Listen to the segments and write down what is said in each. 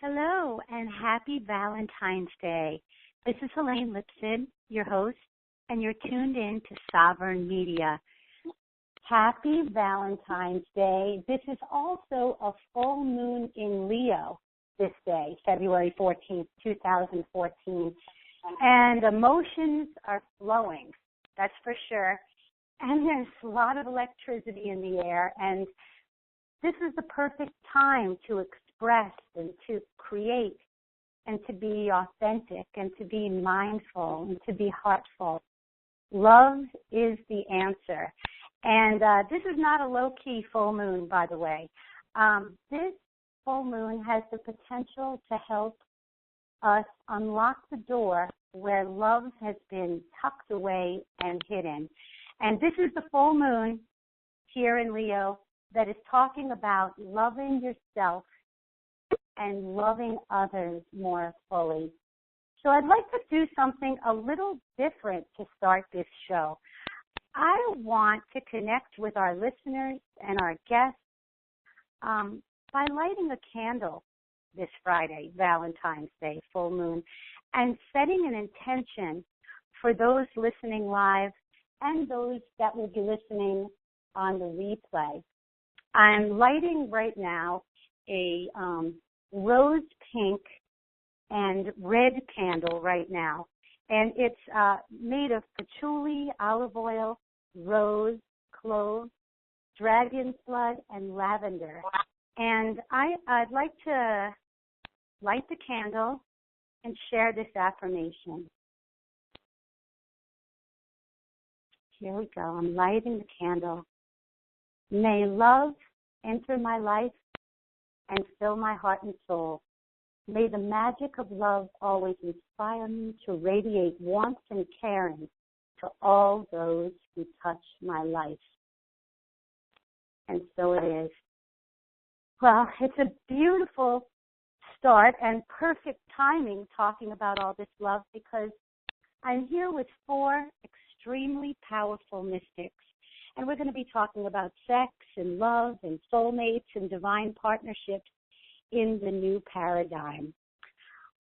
Hello and happy Valentine's Day. This is Helane Lipson, your host, and you're tuned in to Sovereign Media. Happy Valentine's Day. This is also a full moon in Leo this day, February 14th, 2014. And emotions are flowing, that's for sure. And there's a lot of electricity in the air, and this is the perfect time to express and to create and to be authentic and to be mindful and to be heartful. Love is the answer. And this is not a low-key full moon, by the way. This full moon has the potential to help us unlock the door where love has been tucked away and hidden. And this is the full moon here in Leo that is talking about loving yourself and loving others more fully. So I'd like to do something a little different to start this show. I want to connect with our listeners and our guests by lighting a candle this Friday, Valentine's Day, full moon, and setting an intention for those listening live and those that will be listening on the replay. I'm lighting right now a rose pink and red candle right now. And it's made of patchouli, olive oil, rose, clove, dragon's blood, and lavender. And I'd like to light the candle and share this affirmation. Here we go. I'm lighting the candle. May love enter my life and fill my heart and soul. May the magic of love always inspire me to radiate warmth and caring to all those who touch my life. And so it is. Well, it's a beautiful start and perfect timing talking about all this love because I'm here with four extremely powerful mystics. And we're going to be talking about sex and love and soulmates and divine partnerships in the new paradigm.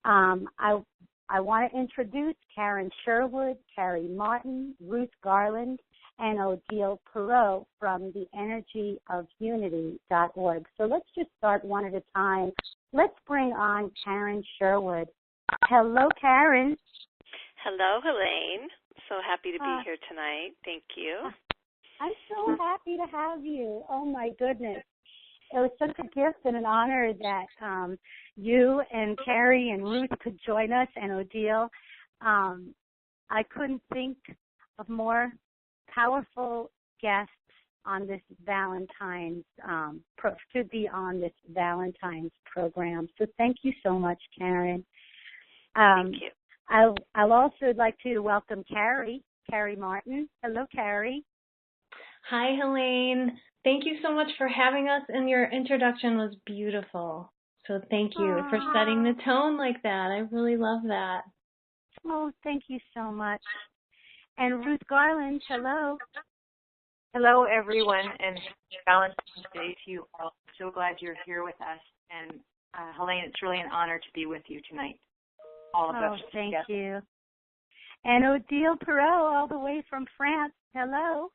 I want to introduce Karen Sherwood, Kari Martin, Ruth Garland, and Odyle Perot from the energyofunity.org. So let's just start one at a time. Let's bring on Karen Sherwood. Hello, Karen. Hello, Helane. So happy to be here tonight. Thank you. I'm so happy to have you. Oh, my goodness. It was such a gift and an honor that you and Kari and Ruth could join us, and Odyle. I couldn't think of more powerful guests on this Valentine's, to be on this Valentine's program. So thank you so much, Karen. Thank you. I'll also like to welcome Kari Martin. Hello, Kari. Hi, Helane. Thank you so much for having us, and your introduction was beautiful. So thank you for setting the tone like that. I really love that. Oh, thank you so much. And Ruth Garland, hello. Hello, everyone, and Valentine's Day to you all. So glad you're here with us. And Helane, it's really an honor to be with you tonight. All of us. Oh, thank you. And Odyle Perot, all the way from France. Hello.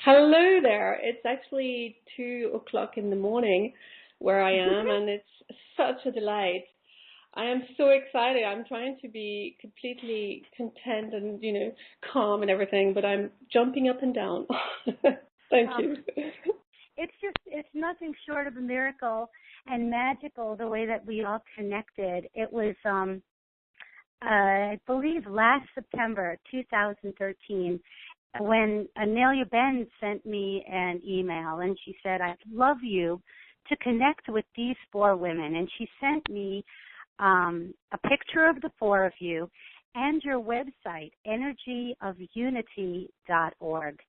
Hello there. It's actually 2:00 in the morning where I am, and it's such a delight. I am so excited. I'm trying to be completely content and, calm and everything, but I'm jumping up and down. Thank you. It's nothing short of a miracle and magical the way that we all connected. It was, I believe, last September 2013, when Inelia Benz sent me an email, and she said, I'd love you to connect with these four women. And she sent me a picture of the four of you and your website, energyofunity.org.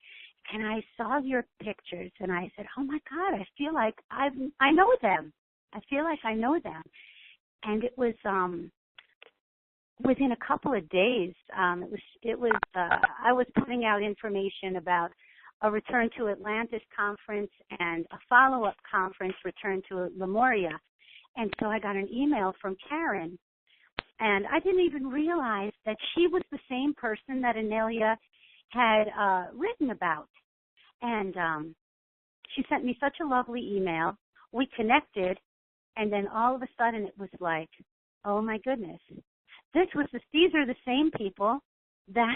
And I saw your pictures, and I said, oh, my God, I feel like I know them. I feel like I know them. And it was within a couple of days, I was putting out information about a Return to Atlantis conference and a follow-up conference, Return to Lemuria. And so I got an email from Karen, and I didn't even realize that she was the same person that Inelia had written about. And she sent me such a lovely email. We connected, and then all of a sudden it was like, oh my goodness, these are the same people that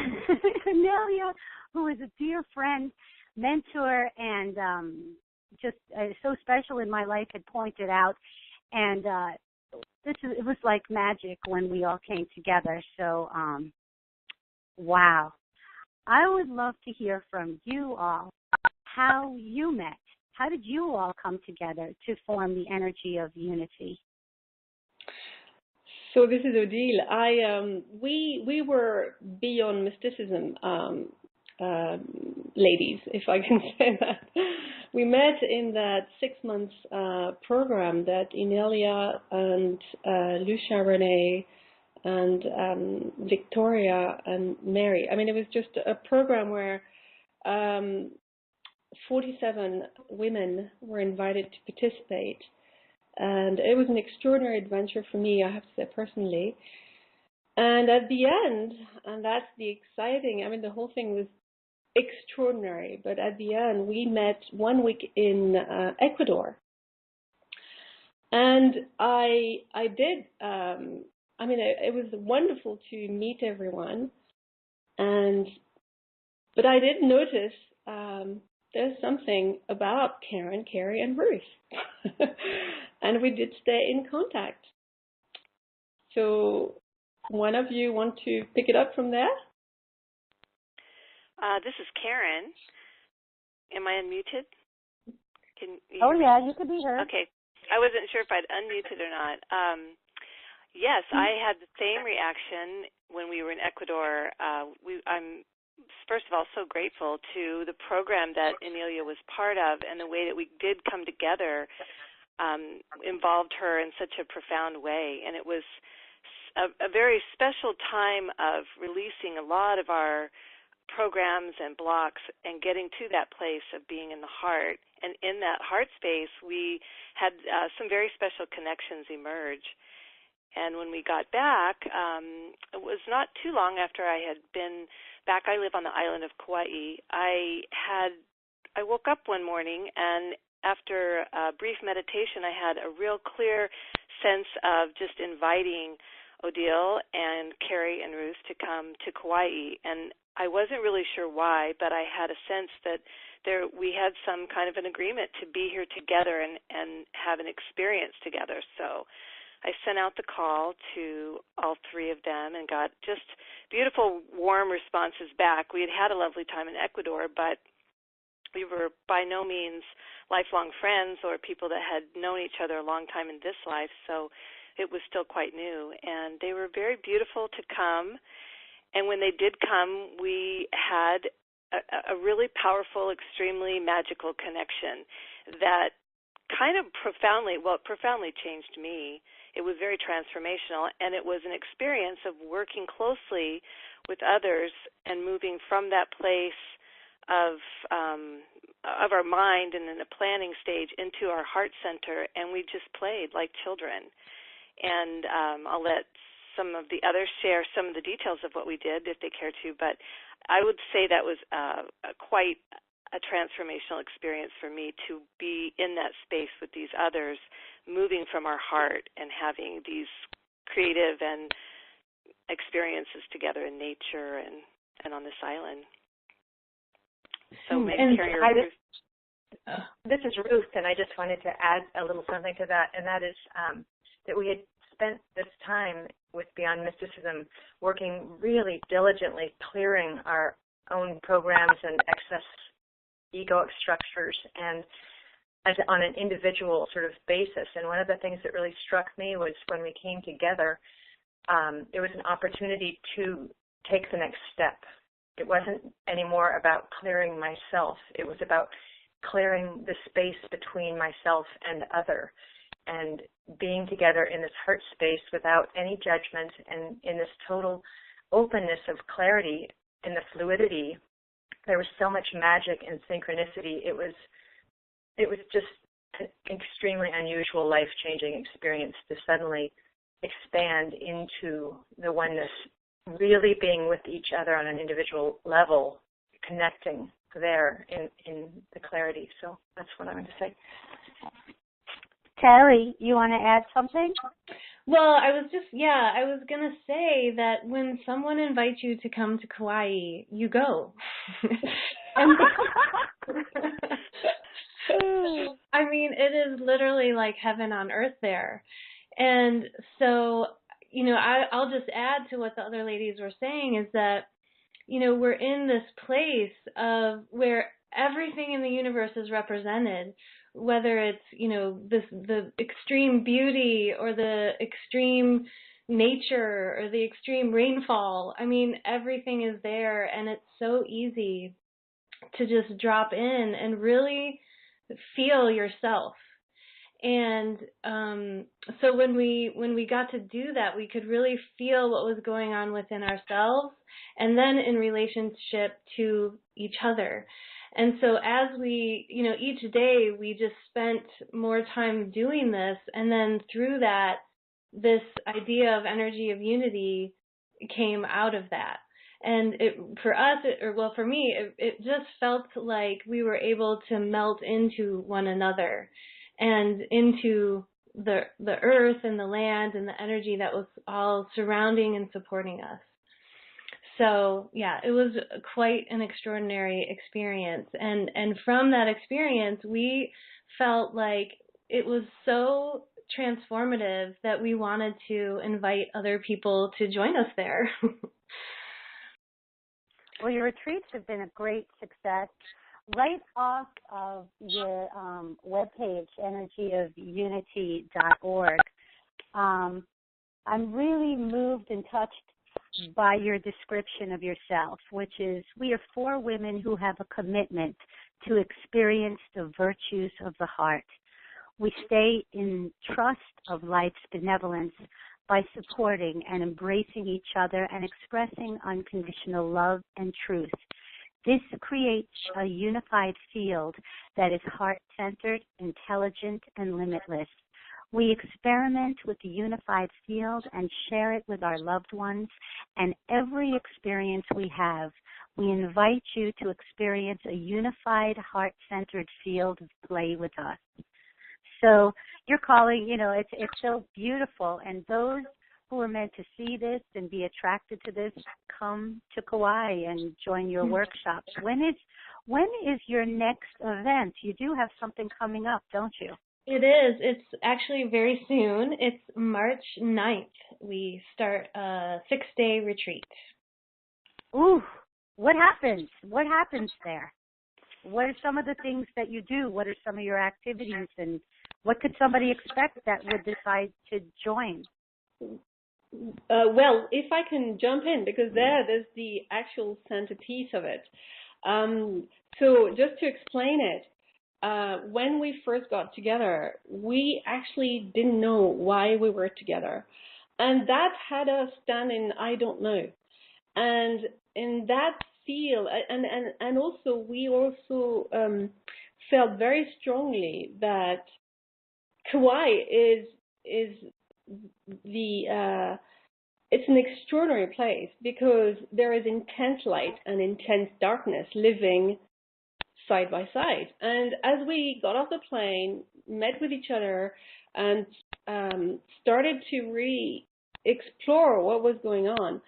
Inelia, who is a dear friend, mentor, and just so special in my life, had pointed out. And it was like magic when we all came together. So, wow. I would love to hear from you all how you met. How did you all come together to form the energy of unity? So this is Odyle. We were beyond mysticism, ladies, if I can say that. We met in that 6 months program that Inelia and Lucia Renee and Victoria and Mary. I mean, it was just a program where 47 women were invited to participate. And it was an extraordinary adventure for me, I have to say personally. And at the end, and that's the exciting, I mean, the whole thing was extraordinary, but at the end, we met 1 week in Ecuador. And I did, I mean, it was wonderful to meet everyone. But I did notice there's something about Karen, Kari, and Ruth. And we did stay in contact. So one of you want to pick it up from there? This is Karen. Am I unmuted? Oh, yeah, you could be heard. Okay. I wasn't sure if I'd unmuted or not. Yes, I had the same reaction when we were in Ecuador. I'm, first of all, so grateful to the program that Inelia was part of, and the way that we did come together involved her in such a profound way. And it was a very special time of releasing a lot of our programs and blocks and getting to that place of being in the heart. And in that heart space, we had some very special connections emerge. And when we got back, it was not too long after I had been back. I live on the island of Kauai. I woke up one morning, and after a brief meditation, I had a real clear sense of just inviting Odyle and Kari and Ruth to come to Kauai. And I wasn't really sure why, but I had a sense that we had some kind of an agreement to be here together and have an experience together. So I sent out the call to all three of them and got just beautiful, warm responses back. We had a lovely time in Ecuador, but we were by no means lifelong friends or people that had known each other a long time in this life, so it was still quite new. And they were very beautiful to come. And when they did come, we had a really powerful, extremely magical connection that kind of profoundly changed me. It was very transformational, and it was an experience of working closely with others and moving from that place of our mind and in the planning stage into our heart center, and we just played like children. And I'll let some of the others share some of the details of what we did if they care to, but I would say that was quite a transformational experience for me to be in that space with these others, moving from our heart and having these creative and experiences together in nature and on this island. So maybe Kari or Ruth. This is Ruth, and I just wanted to add a little something to that, and that is that we had spent this time with Beyond Mysticism working really diligently clearing our own programs and excess egoic structures and on an individual sort of basis. And one of the things that really struck me was when we came together, it was an opportunity to take the next step. It wasn't anymore about clearing myself. It was about clearing the space between myself and other, and being together in this heart space without any judgment and in this total openness of clarity, in the fluidity. There was so much magic and synchronicity. It was just an extremely unusual, life-changing experience to suddenly expand into the oneness, really being with each other on an individual level, connecting there in the clarity. So that's what I'm going to say. Kari, you want to add something? Well, I was going to say that when someone invites you to come to Kauai, you go. I mean, it is literally like heaven on earth there. And so, I'll just add to what the other ladies were saying is that, we're in this place of where everything in the universe is represented, whether it's, the extreme beauty or the extreme nature or the extreme rainfall. I mean, everything is there, and it's so easy to just drop in and really feel yourself. And so when we got to do that, we could really feel what was going on within ourselves and then in relationship to each other. And so as we, each day we just spent more time doing this, and then through that, this idea of energy of unity came out of that. And for me, it just felt like we were able to melt into one another and into the earth and the land and the energy that was all surrounding and supporting us. So yeah, it was quite an extraordinary experience. And from that experience, we felt like it was so transformative that we wanted to invite other people to join us there. Well, your retreats have been a great success. Right off of your webpage, energyofunity.org, I'm really moved and touched by your description of yourself, which is, we are 4 women who have a commitment to experience the virtues of the heart. We stay in trust of life's benevolence by supporting and embracing each other and expressing unconditional love and truth. This creates a unified field that is heart-centered, intelligent, and limitless. We experiment with the unified field and share it with our loved ones, and every experience we have, we invite you to experience a unified, heart-centered field of play with us. So you're calling, it's so beautiful, and those who are meant to see this and be attracted to this, come to Kauai and join your workshops. When is your next event? You do have something coming up, don't you? It is. It's actually very soon. It's March 9th. We start a 6-day retreat. Ooh, what happens? What happens there? What are some of the things that you do? What are some of your activities? And what could somebody expect that would decide to join? Well, if I can jump in, because there's the actual centerpiece of it. So just to explain it, when we first got together, we actually didn't know why we were together. And that had us stand in I don't know. And in that field, and also we also felt very strongly that Kauai is it's an extraordinary place because there is intense light and intense darkness living side by side. And as we got off the plane, met with each other, and started to really explore what was going on,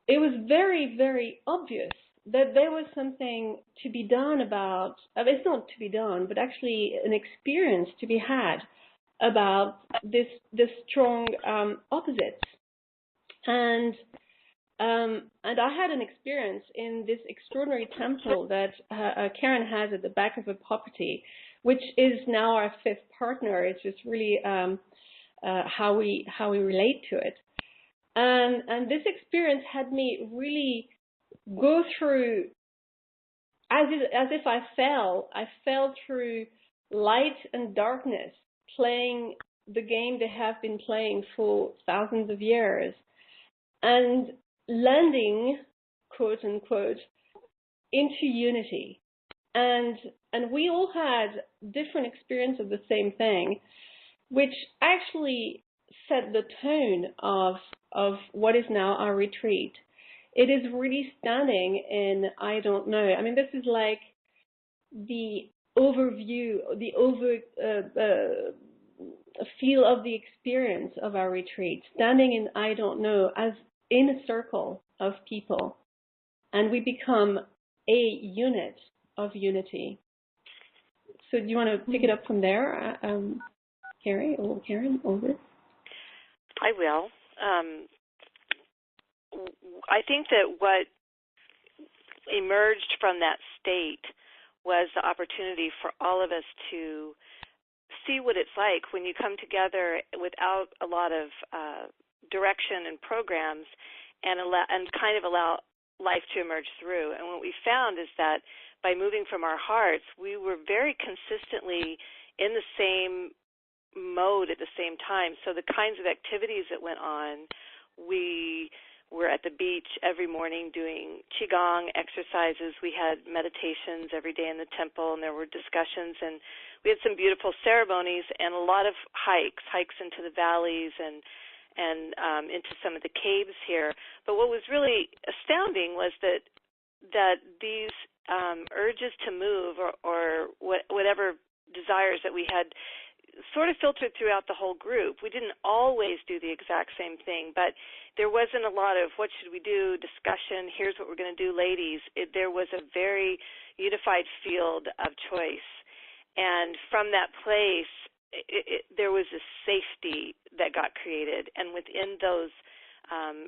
it was very, very obvious that there was something to be done about, it's not to be done, but actually an experience to be had about this strong opposites. And I had an experience in this extraordinary temple that Karen has at the back of her property, which is now our 5th partner. It's just really how we relate to it. And this experience had me really go through, as if I fell through light and darkness, playing the game they have been playing for thousands of years, and landing, quote unquote, into unity. And we all had different experience of the same thing, which actually set the tone of what is now our retreat. It is really standing in I don't know. I mean, this is like the overview, the feel of the experience of our retreat, standing in I don't know as in a circle of people, and we become a unit of unity. So do you want to pick it up from there, Kari or Karen, over? I will. I think that what emerged from that state was the opportunity for all of us to see what it's like when you come together without a lot of direction and programs, and kind of allow life to emerge through. And what we found is that by moving from our hearts, we were very consistently in the same mode at the same time. So the kinds of activities that went on, we were at the beach every morning doing qigong exercises. We had meditations every day in the temple, and there were discussions, and we had some beautiful ceremonies and a lot of hikes into the valleys and into some of the caves here. But what was really astounding was that these urges to move or whatever desires that we had sort of filtered throughout the whole group. We didn't always do the exact same thing, but there wasn't a lot of what should we do discussion, here's what we're going to do, ladies. There was a very unified field of choice. And from that place, there was a safety that got created. And within those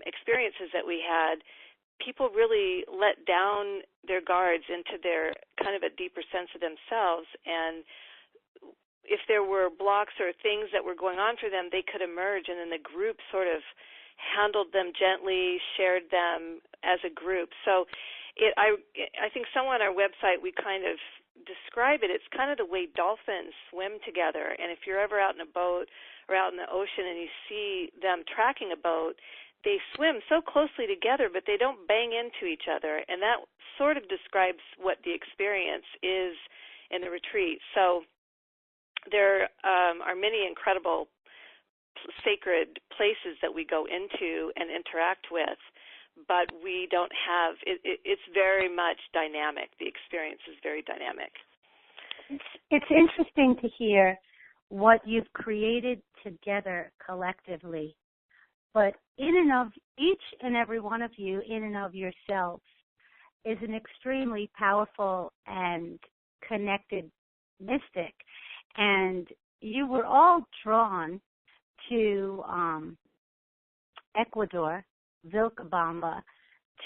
experiences that we had, people really let down their guards into their kind of a deeper sense of themselves. And if there were blocks or things that were going on for them, they could emerge, and then the group sort of handled them gently, shared them as a group. So I think somewhere on our website we kind of describe it. It's kind of the way dolphins swim together. And if you're ever out in a boat or out in the ocean and you see them tracking a boat, they swim so closely together, but they don't bang into each other. And that sort of describes what the experience is in the retreat. So there are many incredible sacred places that we go into and interact with, but we don't have, it's very much dynamic. The experience is very dynamic. It's interesting to hear what you've created together collectively, but in and of each and every one of you, in and of yourselves, is an extremely powerful and connected mystic. And you were all drawn to Ecuador, Vilcabamba,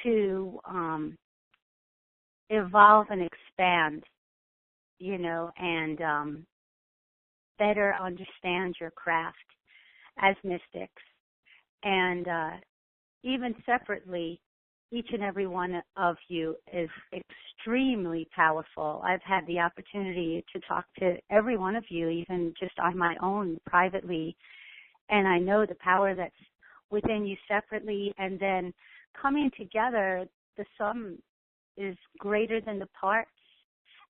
to evolve and expand, and better understand your craft as mystics. And even separately, each and every one of you is extremely powerful. I've had the opportunity to talk to every one of you, even just on my own privately, and I know the power that's within you separately, and then coming together, the sum is greater than the parts.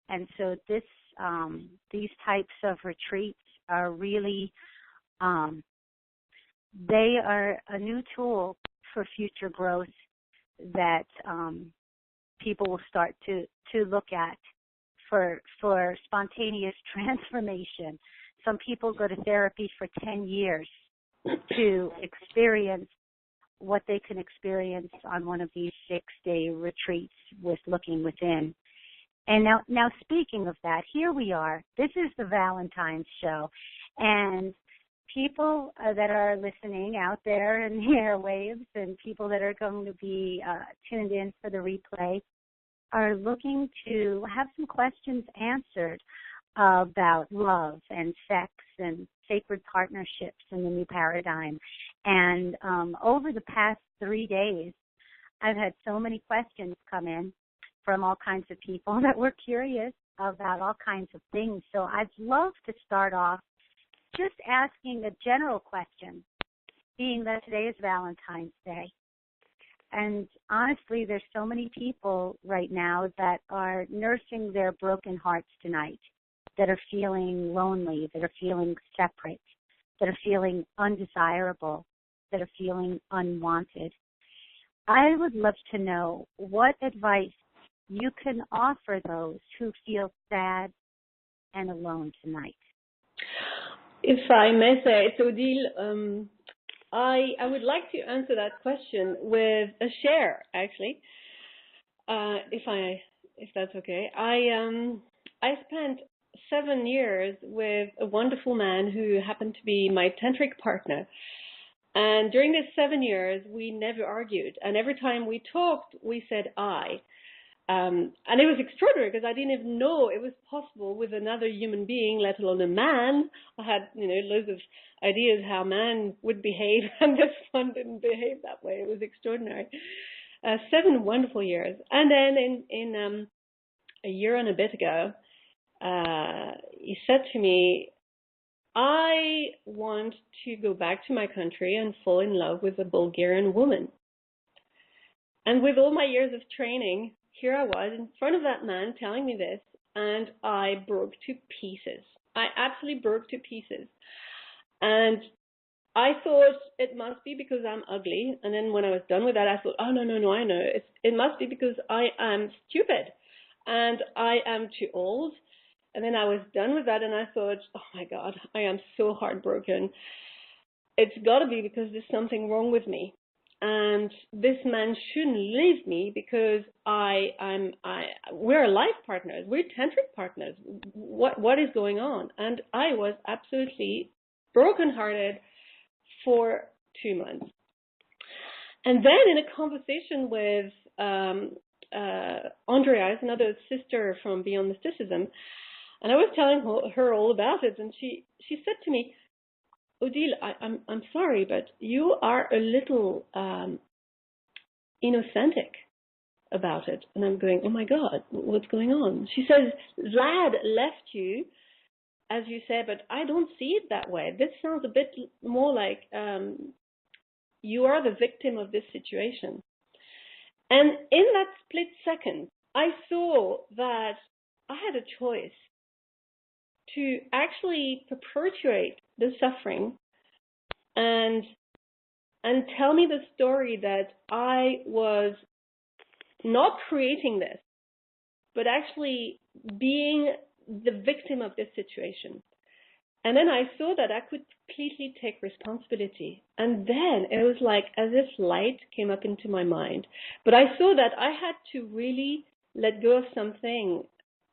And so these types of retreats are really, they are a new tool for future growth that people will start to look at for spontaneous transformation. Some people go to therapy for 10 years to experience what they can experience on one of these 6-day retreats with looking within. And now speaking of that, here we are. This is the Valentine's show, and people that are listening out there in the airwaves and people that are going to be tuned in for the replay are looking to have some questions answered about love and sex and sacred partnerships in the new paradigm. And over the past 3 days, I've had so many questions come in from all kinds of people that were curious about all kinds of things. So I'd love to start off just asking a general question, being that today is Valentine's Day. And honestly, there's so many people right now that are nursing their broken hearts tonight, that are feeling lonely, that are feeling separate, that are feeling undesirable, that are feeling unwanted. I would love to know what advice you can offer those who feel sad and alone tonight. If I may say, it's Odyle. I would like to answer that question with a share, actually, if that's okay. I spent 7 years with a wonderful man who happened to be my tantric partner. And during these 7 years, we never argued. And every time we talked, we said I. And it was extraordinary because I didn't even know it was possible with another human being, let alone a man. I had, loads of ideas how man would behave, and this one didn't behave that way. It was extraordinary. 7 wonderful years. And then in a year and a bit ago, he said to me, I want to go back to my country and fall in love with a Bulgarian woman. And with all my years of training, here I was in front of that man telling me this, and I broke to pieces. I absolutely broke to pieces. And I thought it must be because I'm ugly. And then when I was done with that, I thought, oh, no, I know. It must be because I am stupid and I am too old. And then I was done with that, and I thought, oh, my God, I am so heartbroken. It's got to be because there's something wrong with me. And this man shouldn't leave me because we're life partners. We're tantric partners. What is going on? And I was absolutely brokenhearted for 2 months. And then in a conversation with Andrea, another sister from Beyond Mysticism, and I was telling her all about it, and she said to me, Odyle, I'm sorry, but you are a little inauthentic about it. And I'm going, oh my God, what's going on? She says, Vlad left you, as you say, but I don't see it that way. This sounds a bit more like you are the victim of this situation. And in that split second, I saw that I had a choice to actually perpetuate the suffering and tell me the story that I was not creating this, but actually being the victim of this situation. And then I saw that I could completely take responsibility. And then it was like as if light came up into my mind. But I saw that I had to really let go of something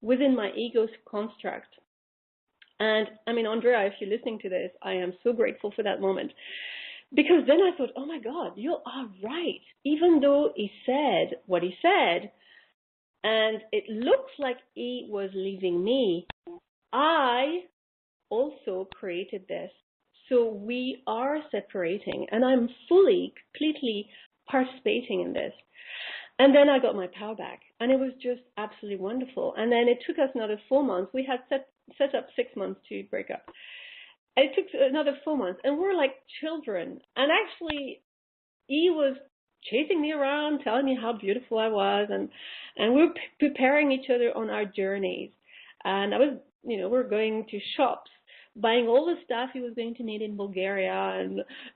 within my ego's construct. And I mean, Andrea, if you're listening to this, I am so grateful for that moment. Because then I thought, oh my God, you are right. Even though he said what he said, and it looks like he was leaving me, I also created this. So we are separating, and I'm fully, completely participating in this. And then I got my power back, and it was just absolutely wonderful. And then it took us another 4 months. We had set up 6 months to break up. And it took another 4 months, and we're like children. And actually, he was chasing me around, telling me how beautiful I was, and we were preparing each other on our journeys. And I was, we're going to shops, buying all the stuff he was going to need in Bulgaria,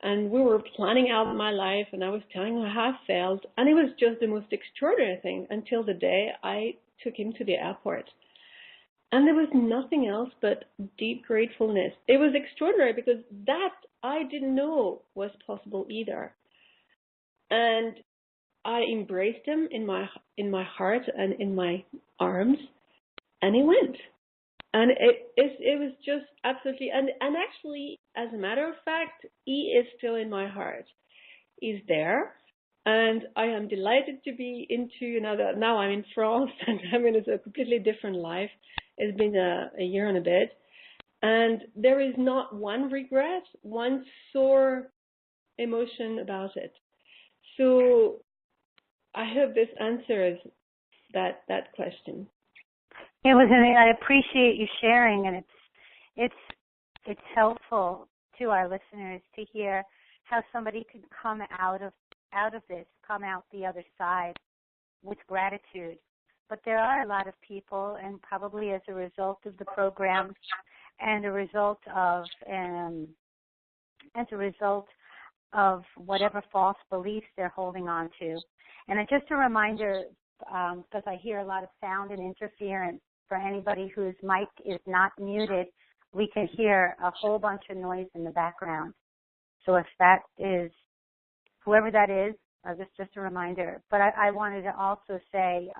and we were planning out my life, and I was telling him how I felt, and it was just the most extraordinary thing until the day I took him to the airport. And there was nothing else but deep gratefulness. It was extraordinary because that I didn't know was possible either. And I embraced him in my heart and in my arms, and he went. And it was just absolutely, and actually, as a matter of fact, he is still in my heart. He's there, and I am delighted to be into another. Now I'm in France, and I'm in a completely different life. It's been a year and a bit, and there is not one regret, one sore emotion about it. So I hope this answers that question. It was. I appreciate you sharing, and it's helpful to our listeners to hear how somebody could come out of out of this come out the other side with gratitude. But there are a lot of people, and probably as a result of the program and a result of whatever false beliefs they're holding on to. And just a reminder, because I hear a lot of sound and interference, for anybody whose mic is not muted, we can hear a whole bunch of noise in the background. So if that is, whoever that is, just a reminder. But I wanted to also say,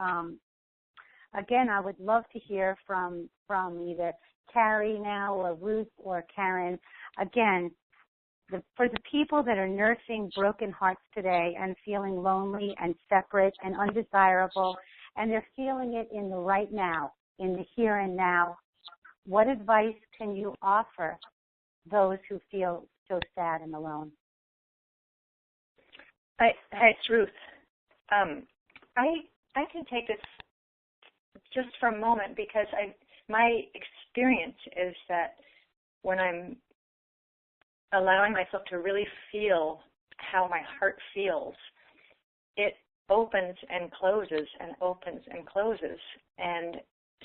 again, I would love to hear from either Kari now or Ruth or Karen. Again, for the people that are nursing broken hearts today and feeling lonely and separate and undesirable, and they're feeling it in the right now, in the here and now, what advice can you offer those who feel so sad and alone? Hi, it's Ruth. I can take this just for a moment because my experience is that when I'm allowing myself to really feel how my heart feels, it opens and closes and opens and closes. And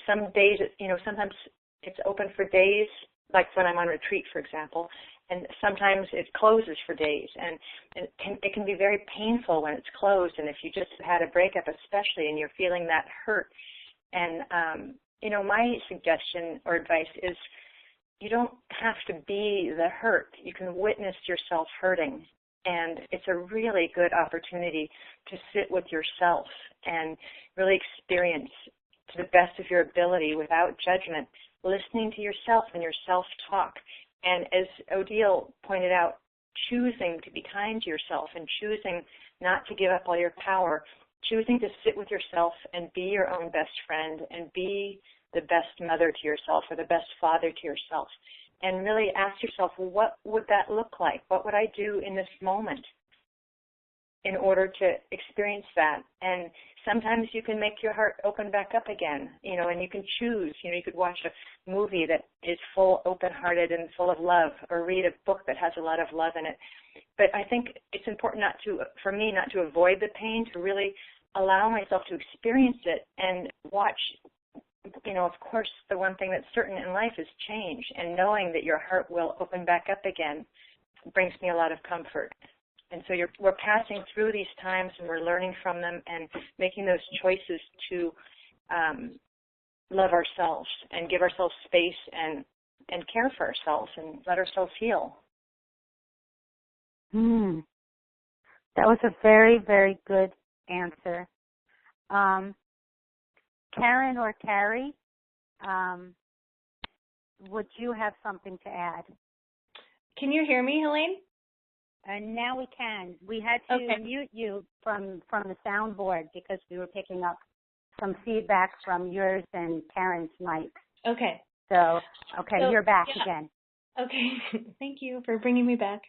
some days, sometimes it's open for days, like when I'm on retreat, for example, and sometimes it closes for days. And it can be very painful when it's closed, and if you just had a breakup especially and you're feeling that hurt. And, my suggestion or advice is you don't have to be the hurt. You can witness yourself hurting. And it's a really good opportunity to sit with yourself and really experience to the best of your ability without judgment, listening to yourself and your self-talk. And as Odyle pointed out, choosing to be kind to yourself and choosing not to give up all your power, choosing to sit with yourself and be your own best friend and be the best mother to yourself or the best father to yourself. And really ask yourself, what would that look like? What would I do in this moment in order to experience that? And sometimes you can make your heart open back up again, and you can choose. You could watch a movie that is full, open-hearted and full of love, or read a book that has a lot of love in it. But I think it's important for me not to avoid the pain, to really allow myself to experience it and watch. Of course, the one thing that's certain in life is change, and knowing that your heart will open back up again brings me a lot of comfort. And so we're passing through these times, and we're learning from them and making those choices to love ourselves and give ourselves space and care for ourselves and let ourselves heal. That was a very, very good answer. Karen or Kari, would you have something to add? Can you hear me, Helane? And now we can. We had to mute you from the soundboard because we were picking up some feedback from yours and Karen's mic. Okay. So you're back again. Okay. Thank you for bringing me back.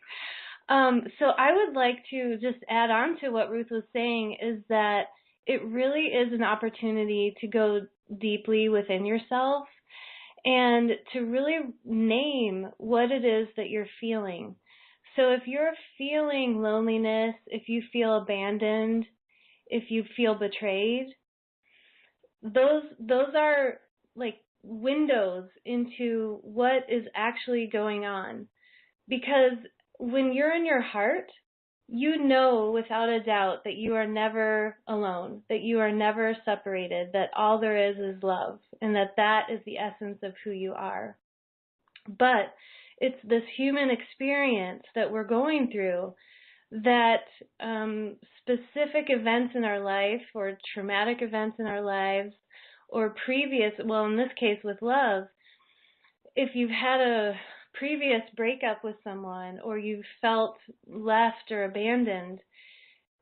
So I would like to just add on to what Ruth was saying, is that it really is an opportunity to go deeply within yourself and to really name what it is that you're feeling. So if you're feeling loneliness, if you feel abandoned, if you feel betrayed, those are like windows into what is actually going on. Because when you're in your heart, you know without a doubt that you are never alone, that you are never separated, that all there is love, and that is the essence of who you are. But it's this human experience that we're going through that specific events in our life or traumatic events in our lives or in this case with love, if you've had a previous breakup with someone or you felt left or abandoned,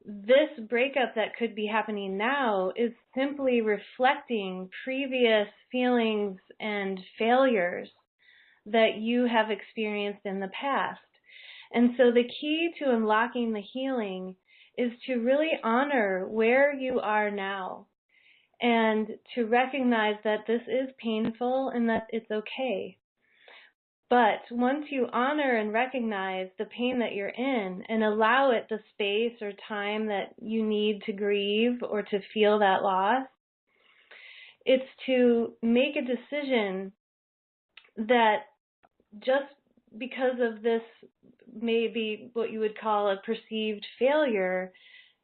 this breakup that could be happening now is simply reflecting previous feelings and failures that you have experienced in the past. And so the key to unlocking the healing is to really honor where you are now and to recognize that this is painful and that it's okay. But once you honor and recognize the pain that you're in and allow it the space or time that you need to grieve or to feel that loss, it's to make a decision that just because of this maybe what you would call a perceived failure,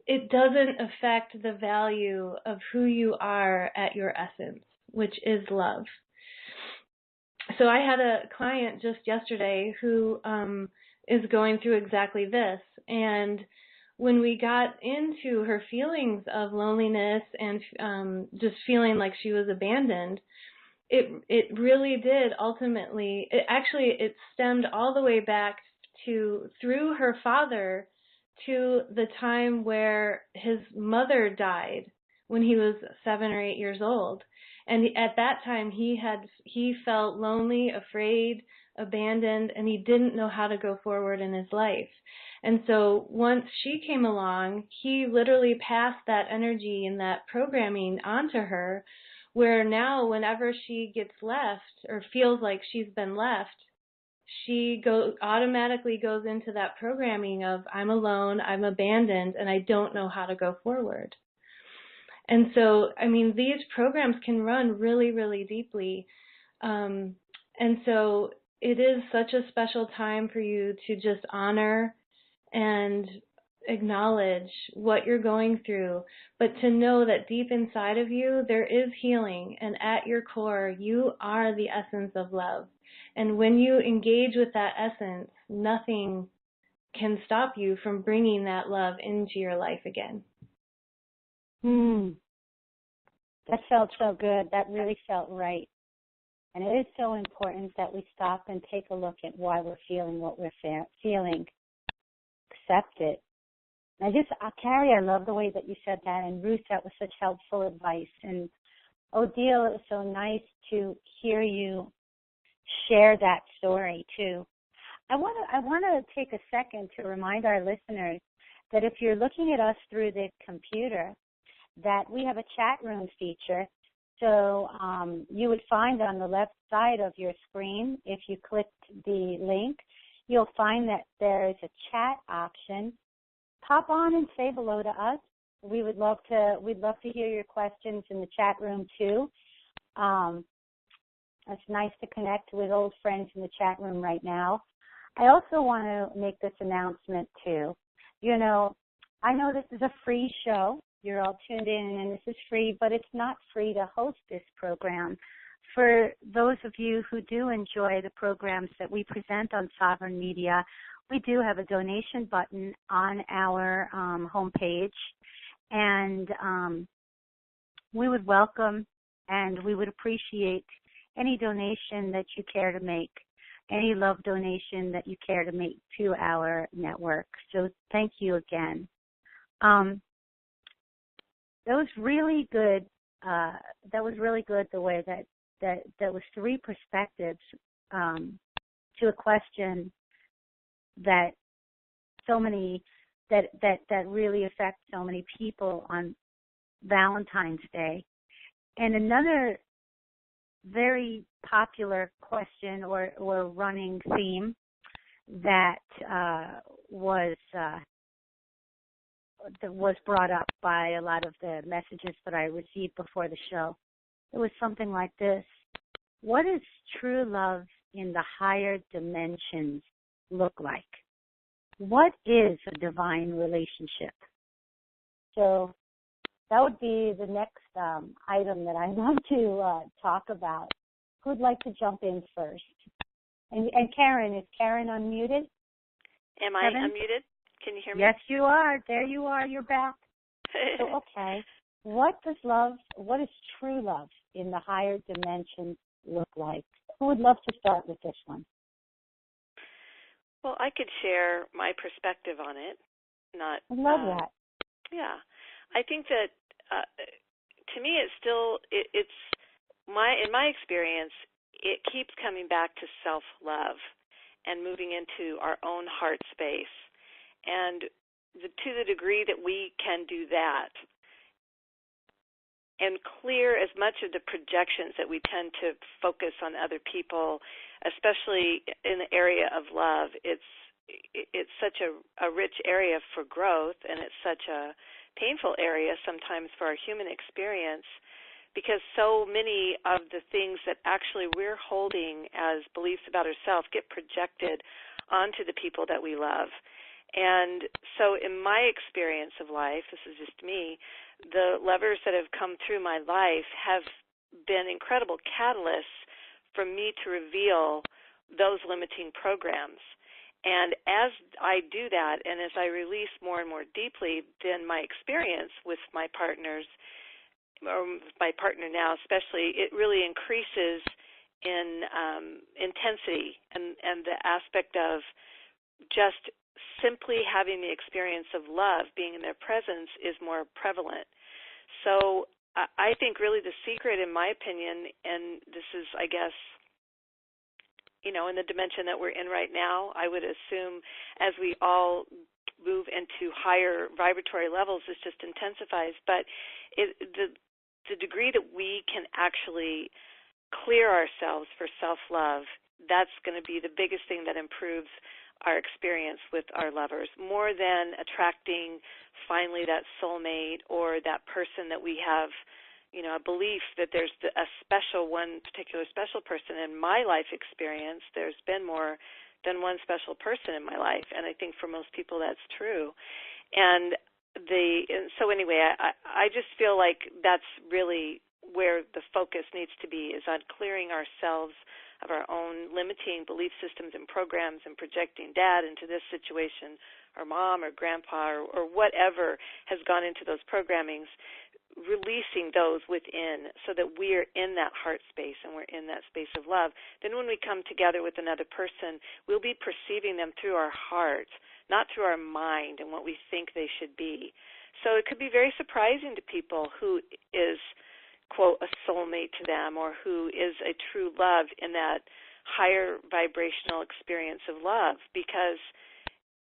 it doesn't affect the value of who you are at your essence, which is love. So I had a client just yesterday who is going through exactly this. And when we got into her feelings of loneliness and just feeling like she was abandoned, it really did ultimately, it stemmed all the way back to, through her father, to the time where his mother died when he was 7 or 8 years old. And at that time, he felt lonely, afraid, abandoned, and he didn't know how to go forward in his life. And so once she came along, he literally passed that energy and that programming onto her, where now whenever she gets left or feels like she's been left, she automatically goes into that programming of, I'm alone, I'm abandoned, and I don't know how to go forward. And so, I mean, these programs can run really, really deeply. And so it is such a special time for you to just honor and acknowledge what you're going through, but to know that deep inside of you, there is healing. And at your core, you are the essence of love. And when you engage with that essence, nothing can stop you from bringing that love into your life again. That felt so good. That really felt right. And it is so important that we stop and take a look at why we're feeling what we're feeling. Accept it. And Kari, I love the way that you said that. And Ruth, that was such helpful advice. And Odyle, it was so nice to hear you share that story too. I want to take a second to remind our listeners that if you're looking at us through the computer, that we have a chat room feature. So you would find on the left side of your screen, if you clicked the link, you'll find that there is a chat option. Pop on and say hello to us. We'd love to hear your questions in the chat room too. It's nice to connect with old friends in the chat room right now. I also want to make this announcement too. You know, I know this is a free show. You're all tuned in and this is free, but it's not free to host this program. For those of you who do enjoy the programs that we present on Sovereign Media, we do have a donation button on our homepage, and we would welcome and we would appreciate any donation that you care to make, any love donation that you care to make to our network. So thank you again. That was really good. The way that was 3 perspectives to a question that so many that really affects so many people on Valentine's Day. And another very popular question or running theme that was brought up by a lot of the messages that I received before the show. It was something like this: what does true love in the higher dimensions look like? What is a divine relationship? So that would be the next item that I'd love to talk about. Who'd like to jump in first? And Karen, is Karen unmuted? Am I unmuted? Can you hear me? Yes, you are. There you are. You're back. So, okay. What does true love in the higher dimensions look like? Who would love to start with this one? Well, I could share my perspective on it. I love that. Yeah. I think that to me it's in my experience, it keeps coming back to self-love and moving into our own heart space. And to the degree that we can do that, and clear as much of the projections that we tend to focus on other people, especially in the area of love. It's such a rich area for growth, and it's such a painful area sometimes for our human experience, because so many of the things that actually we're holding as beliefs about ourselves get projected onto the people that we love. And so in my experience of life, this is just me, the lovers that have come through my life have been incredible catalysts for me to reveal those limiting programs. And as I do that, and as I release more and more deeply, then my experience with my partners, or my partner now especially, it really increases in intensity, and the aspect of just simply having the experience of love, being in their presence, is more prevalent. So I think really the secret, in my opinion, and this is, I guess, in the dimension that we're in right now, I would assume as we all move into higher vibratory levels, this just intensifies. But the degree that we can actually clear ourselves for self-love, that's going to be the biggest thing that improves our experience with our lovers, more than attracting finally that soulmate or that person that we have, a belief that there's one particular special person. In my life experience, there's been more than one special person in my life, and I think for most people that's true. And so anyway, I just feel like that's really where the focus needs to be, is on clearing ourselves of our own limiting belief systems and programs, and projecting dad into this situation, or mom or grandpa, or whatever has gone into those programmings, releasing those within so that we are in that heart space and we're in that space of love. Then when we come together with another person, we'll be perceiving them through our heart, not through our mind and what we think they should be. So it could be very surprising to people who is, quote, a soulmate to them, or who is a true love in that higher vibrational experience of love, because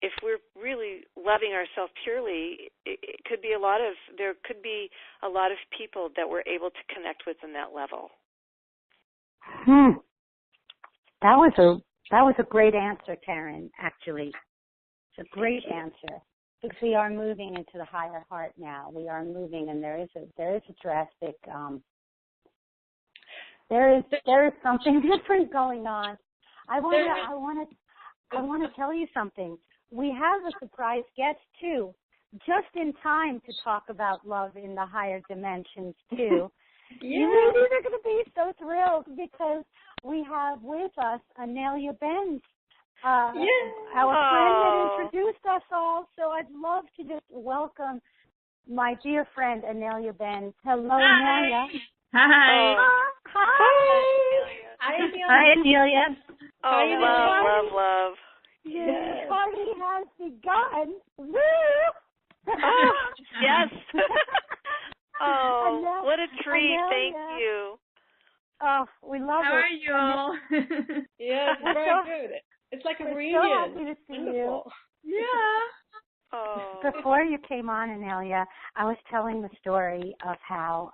if we're really loving ourselves purely, there could be a lot of people that we're able to connect with in that level. That was a great answer, Karen, actually. It's a great answer, because we are moving into the higher heart now. We are moving, and there is a drastic there is something different going on. I want to tell you something. We have a surprise guest, too, just in time to talk about love in the higher dimensions, too. Yeah. You ladies are going to be so thrilled, because we have with us Inelia, Benz, our friend that introduced us all. So I'd love to just welcome my dear friend, Inelia Benz. Hello, Inelia. Hi. Hi, Inelia. Oh, love. The party has begun. Woo! Yes. Oh, what a treat. Thank you. Oh, we love How it. are you all? Yeah, it's very good. It's like a reunion. So happy to see Wonderful. you. Yeah. Oh. Before you came on, Inelia, I was telling the story of how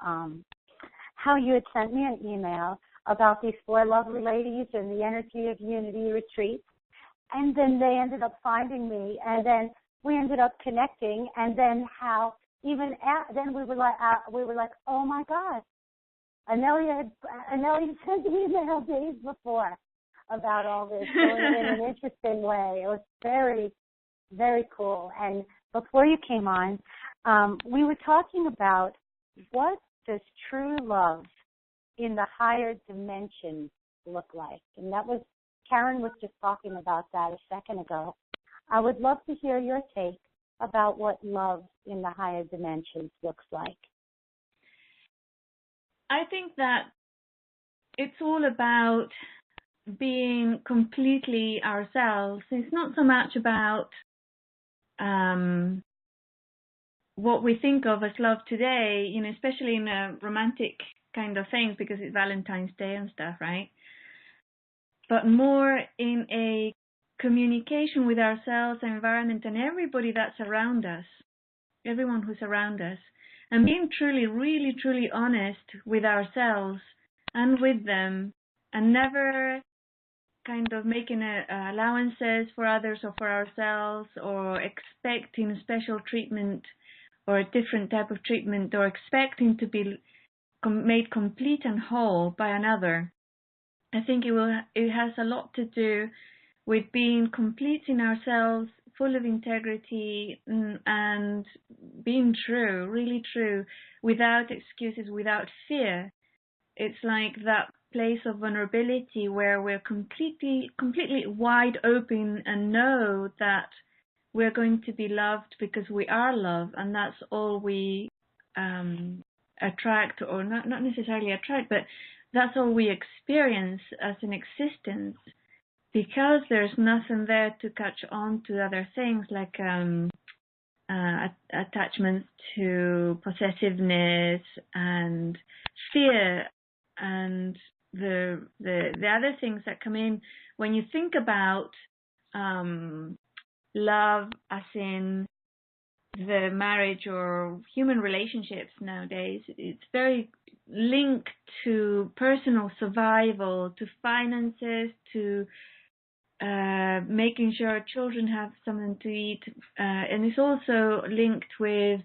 you had sent me an email about these 4 lovely ladies in the Energy of Unity retreat. And then they ended up finding me, and then we ended up connecting, and then how then we were like, oh my God, Inelia sent me an email days before about all this in an interesting way. It was very, very cool. And before you came on, we were talking about what does true love in the higher dimensions look like, and Karen was just talking about that a second ago. I would love to hear your take about what love in the higher dimensions looks like. I think that it's all about being completely ourselves. It's not so much about what we think of as love today, especially in a romantic kind of things, because it's Valentine's Day and stuff, right? But more in a communication with ourselves, our environment, and everybody that's around us, everyone who's around us, and being truly, really, truly honest with ourselves and with them, and never kind of making allowances for others or for ourselves, or expecting special treatment or a different type of treatment, or expecting to be made complete and whole by another. I think it has a lot to do with being complete in ourselves, full of integrity, and being true, really true, without excuses, without fear. It's like that place of vulnerability where we're completely wide open and know that we're going to be loved because we are love, and that's all we attract, or not necessarily attract, but that's all we experience as an existence, because there's nothing there to catch on to other things like attachments to possessiveness and fear and the other things that come in when you think about love as in the marriage or human relationships nowadays. It's very linked to personal survival, to finances, to making sure children have something to eat, and it's also linked with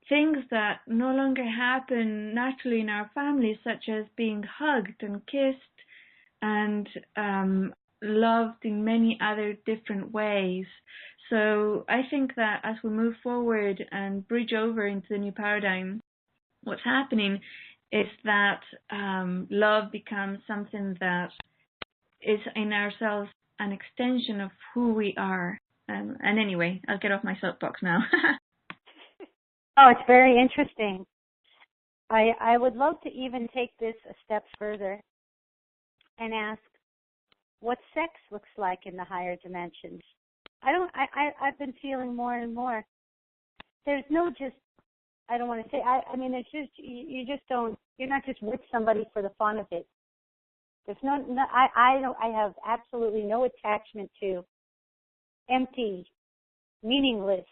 things that no longer happen naturally in our families, such as being hugged and kissed and loved in many other different ways. So I think that as we move forward and bridge over into the new paradigm, what's happening is that love becomes something that is in ourselves an extension of who we are. And anyway, I'll get off my soapbox now. Oh, it's very interesting. I would love to even take this a step further and ask what sex looks like in the higher dimensions. I've been feeling more and more. There's no just, I don't want to say, I mean, it's just, you just don't, you're not just with somebody for the fun of it. There's I have absolutely no attachment to empty, meaningless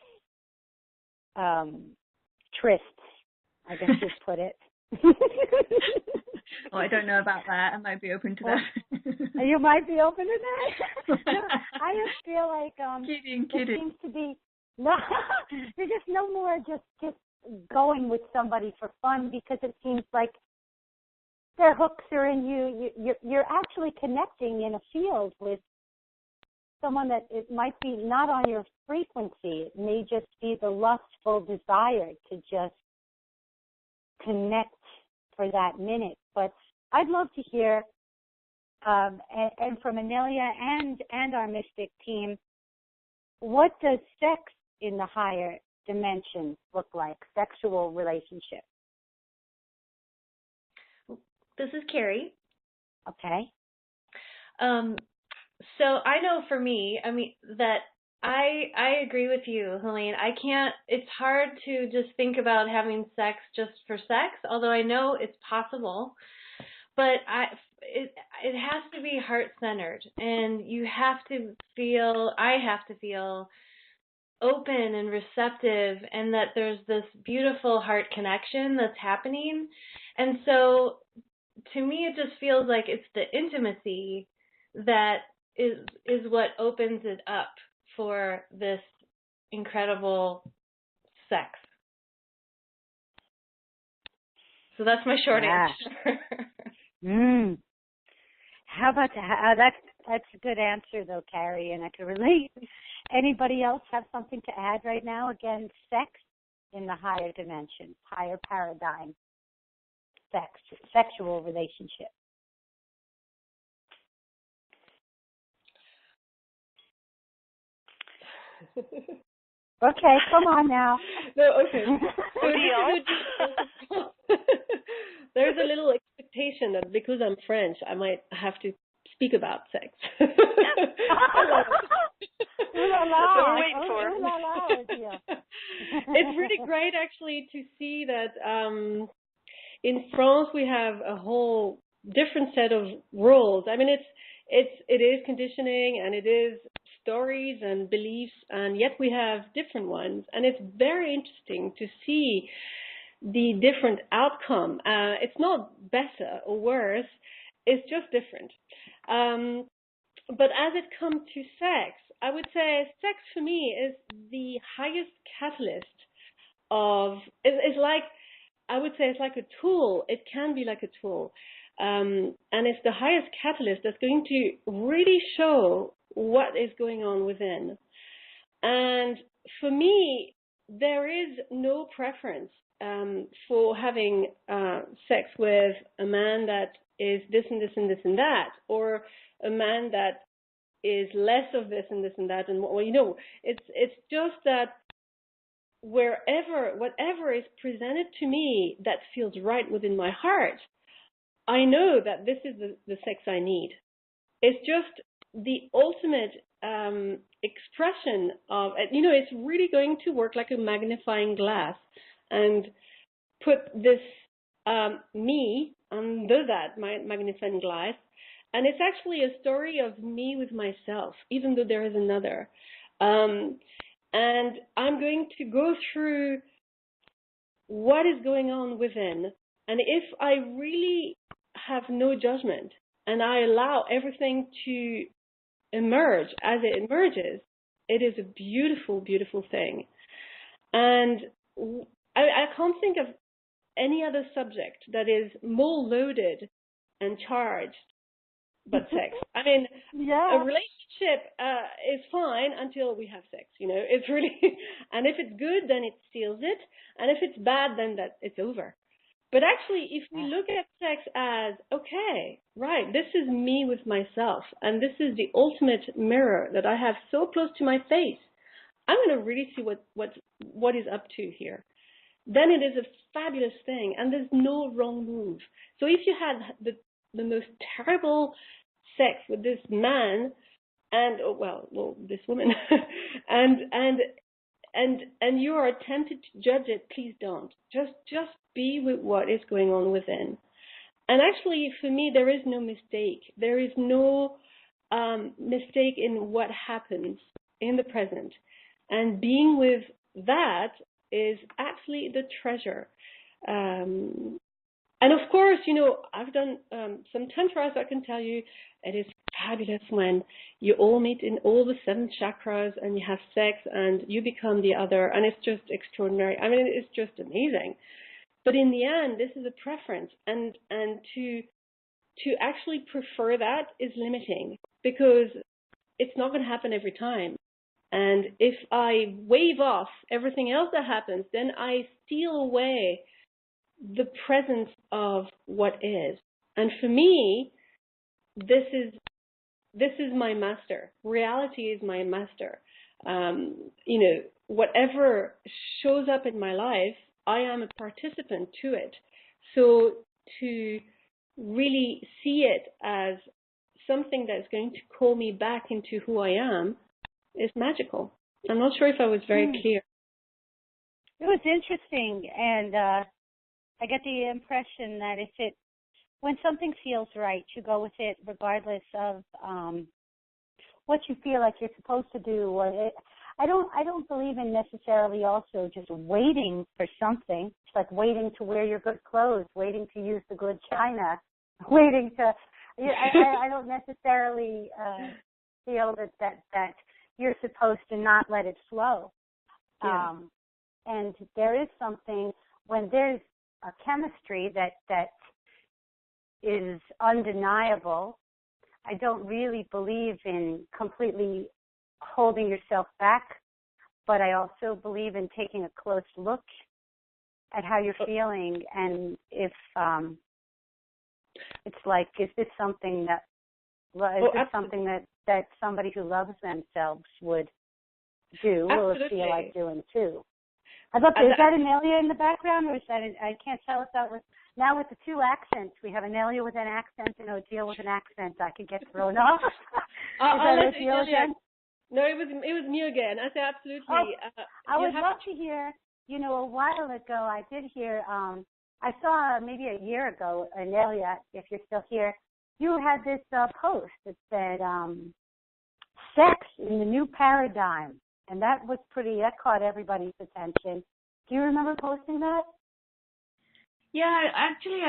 trysts, I guess you'd put it. Oh, I don't know about that. I might be open to that. You might be open to that? No, I just feel like kidding. There seems to be no. There's just no more just going with somebody for fun, because it seems like their hooks are in you. You're actually connecting in a field with someone that it might be not on your frequency. It may just be the lustful desire to just connect for that minute. But I'd love to hear, and from Inelia and our Mystic team, what does sex in the higher dimensions look like, sexual relationship? This is Kari. Okay. So I know for me, I mean, that I agree with you, Helane. It's hard to just think about having sex just for sex, although I know it's possible. But it has to be heart-centered, and I have to feel open and receptive, and that there's this beautiful heart connection that's happening. And so to me, it just feels like it's the intimacy that is what opens it up for this incredible sex. So that's my short answer. How about that? That's a good answer, though, Kari, and I can relate. Anybody else have something to add right now? Again, sex in the higher dimension, higher paradigm, sexual relationship. Okay, come on now. No, okay. There's a little expectation that because I'm French, I might have to speak about sex. We're waiting for it. It's really great, actually, to see that in France we have a whole different set of rules. I mean, it is conditioning, and it is stories and beliefs, and yet we have different ones. And it's very interesting to see the different outcome. It's not better or worse. It's just different. But as it comes to sex, I would say sex for me is the highest catalyst it's like, I would say it's like a tool. It can be like a tool. And it's the highest catalyst that's going to really show what is going on within. And for me, there is no preference for having sex with a man that is this and this and this and that, or a man that is less of this and this and that. And well, it's just that whatever is presented to me that feels right within my heart, I know that this is the sex I need. It's just the ultimate expression of, it's really going to work like a magnifying glass and put this me under that magnifying glass. And it's actually a story of me with myself, even though there is another. And I'm going to go through what is going on within. And if I really have no judgment and I allow everything to emerge as it emerges, it is a beautiful, beautiful thing. And I can't think of any other subject that is more loaded and charged but sex. I mean, a relationship is fine until we have sex, It's really, and if it's good, then it seals it. And if it's bad, then it's over. But actually, if we look at sex as, okay, right, this is me with myself, and this is the ultimate mirror that I have so close to my face, I'm going to really see what is up to here. Then it is a fabulous thing, and there's no wrong move. So if you had the most terrible sex with this man, and this woman, and you are tempted to judge it, please don't. Just be with what is going on within. And actually, for me, there is no mistake. There is no mistake in what happens in the present. And being with that is absolutely the treasure. And of course, I've done some tantras. I can tell you, it is fabulous when you all meet in all the 7 chakras and you have sex and you become the other, and it's just extraordinary. I mean, it's just amazing. But in the end, this is a preference, and to actually prefer that is limiting, because it's not going to happen every time. And if I wave off everything else that happens, then I steal away the presence of what is. And for me, this is my master. Reality is my master. Whatever shows up in my life, I am a participant to it. So to really see it as something that's going to call me back into who I am is magical. I'm not sure if I was very clear. It was interesting, and I get the impression that when something feels right, you go with it regardless of what you feel like you're supposed to do. I don't believe in necessarily also just waiting for something. It's like waiting to wear your good clothes, waiting to use the good china, waiting to. I don't necessarily feel that you're supposed to not let it flow. Yeah. And there is something when there's a chemistry that is undeniable. I don't really believe in completely holding yourself back, but I also believe in taking a close look at how you're feeling, and if it's like, is this something that somebody who loves themselves would do or feel like doing too? Is that Inelia in the background, or is that I can't tell if that was now with the 2 accents. We have Inelia with an accent and Odyle with an accent. I could get thrown off. Odyle again? No, it was me again. I say absolutely. Oh, I would love to hear. A while ago, I did hear. I saw maybe a year ago, Inelia, if you're still here, you had this post that said "Sex in the New Paradigm." And that caught everybody's attention. Do you remember posting that? Yeah, actually,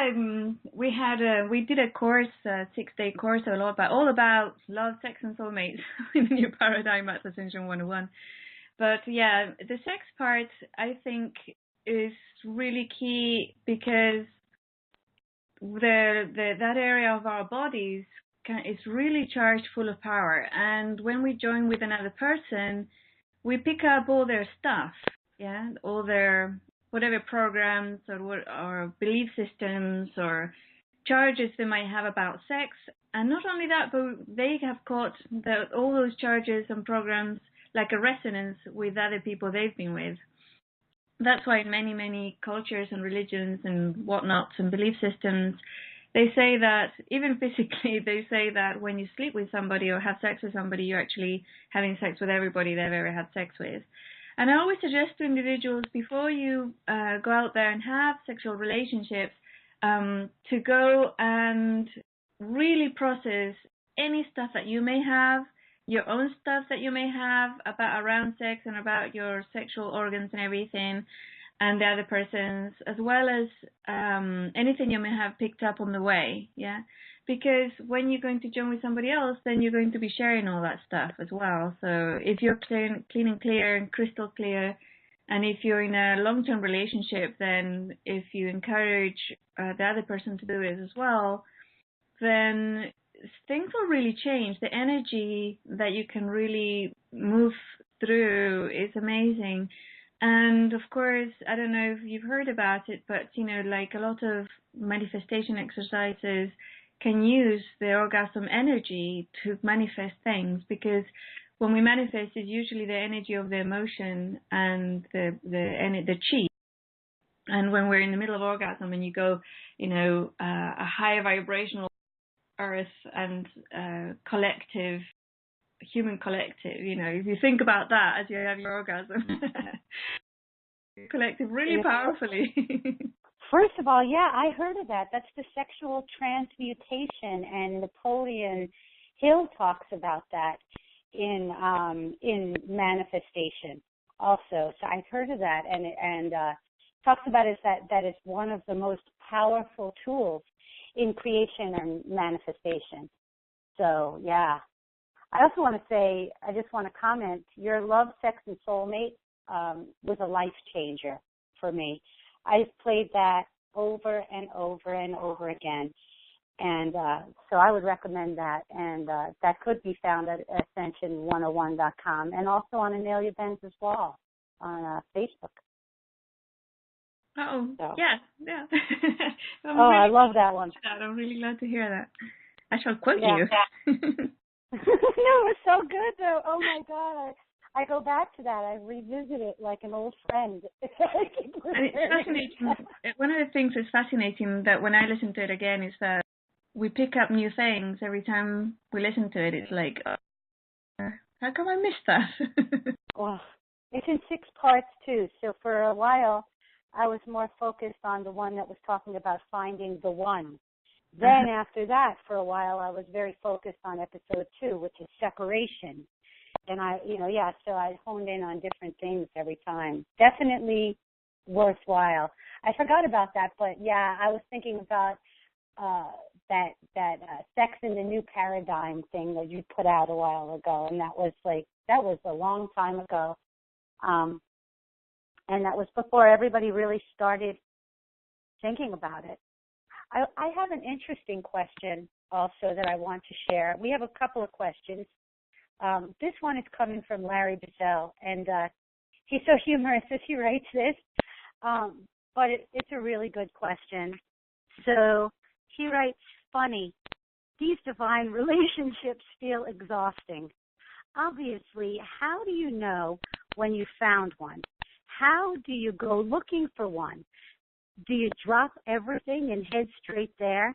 we did a course, a 6-day course, all about love, sex, and soulmates in the new paradigm at Ascension 101. But yeah, the sex part I think is really key because that area of our bodies is really charged, full of power, and when we join with another person, we pick up all their stuff, yeah, all their whatever programs or belief systems or charges they might have about sex. And not only that, but they have caught all those charges and programs like a resonance with other people they've been with. That's why in many, many cultures and religions and whatnots and belief systems, they say that, even physically, they say that when you sleep with somebody or have sex with somebody, you're actually having sex with everybody they've ever had sex with. And I always suggest to individuals, before you go out there and have sexual relationships, to go and really process any stuff that you may have, your own stuff that you may have around sex and about your sexual organs and everything, and the other person's, as well as anything you may have picked up on the way, yeah? Because when you're going to join with somebody else, then you're going to be sharing all that stuff as well. So if you're clean and clear and crystal clear, and if you're in a long-term relationship, then if you encourage the other person to do it as well, then things will really change. The energy that you can really move through is amazing. And of course, I don't know if you've heard about it, but like a lot of manifestation exercises can use the orgasm energy to manifest things, because when we manifest, it's usually the energy of the emotion and the chi. And when we're in the middle of orgasm and you go, a high vibrational earth and collective, human collective, if you think about that as you have your orgasm, collective really powerfully. First of all, yeah, I heard of that. That's the sexual transmutation, and Napoleon Hill talks about that in manifestation also. So I've heard of that, and talks about it that is one of the most powerful tools in creation and manifestation. So yeah, I also want to say, I just want to comment, your Love, Sex, and Soulmate was a life changer for me. I've played that over and over and over again. And so I would recommend that. And that could be found at ascension101.com and also on Inelia Benz as well on Facebook. Oh, so. Yeah. I love that one. I'm really glad to hear that. I shall quote you. No, it was so good, though. Oh, my God. I go back to that. I revisit it like an old friend. And it's fascinating. One of the things that's fascinating that when I listen to it again is that we pick up new things every time we listen to it. It's like, how come I missed that? Well, it's in 6 parts, too. So for a while, I was more focused on the one that was talking about finding the one. Then after that, for a while, I was very focused on episode 2, which is separation. And so I honed in on different things every time. Definitely worthwhile. I forgot about that, but yeah, I was thinking about that Sex in the New Paradigm thing that you put out a while ago, and that was a long time ago. And that was before everybody really started thinking about it. I have an interesting question also that I want to share. We have a couple of questions. This one is coming from Larry Bissell, and he's so humorous as he writes this, but it's a really good question. So he writes, funny, these divine relationships feel exhausting. Obviously, how do you know when you found one? How do you go looking for one? Do you drop everything and head straight there?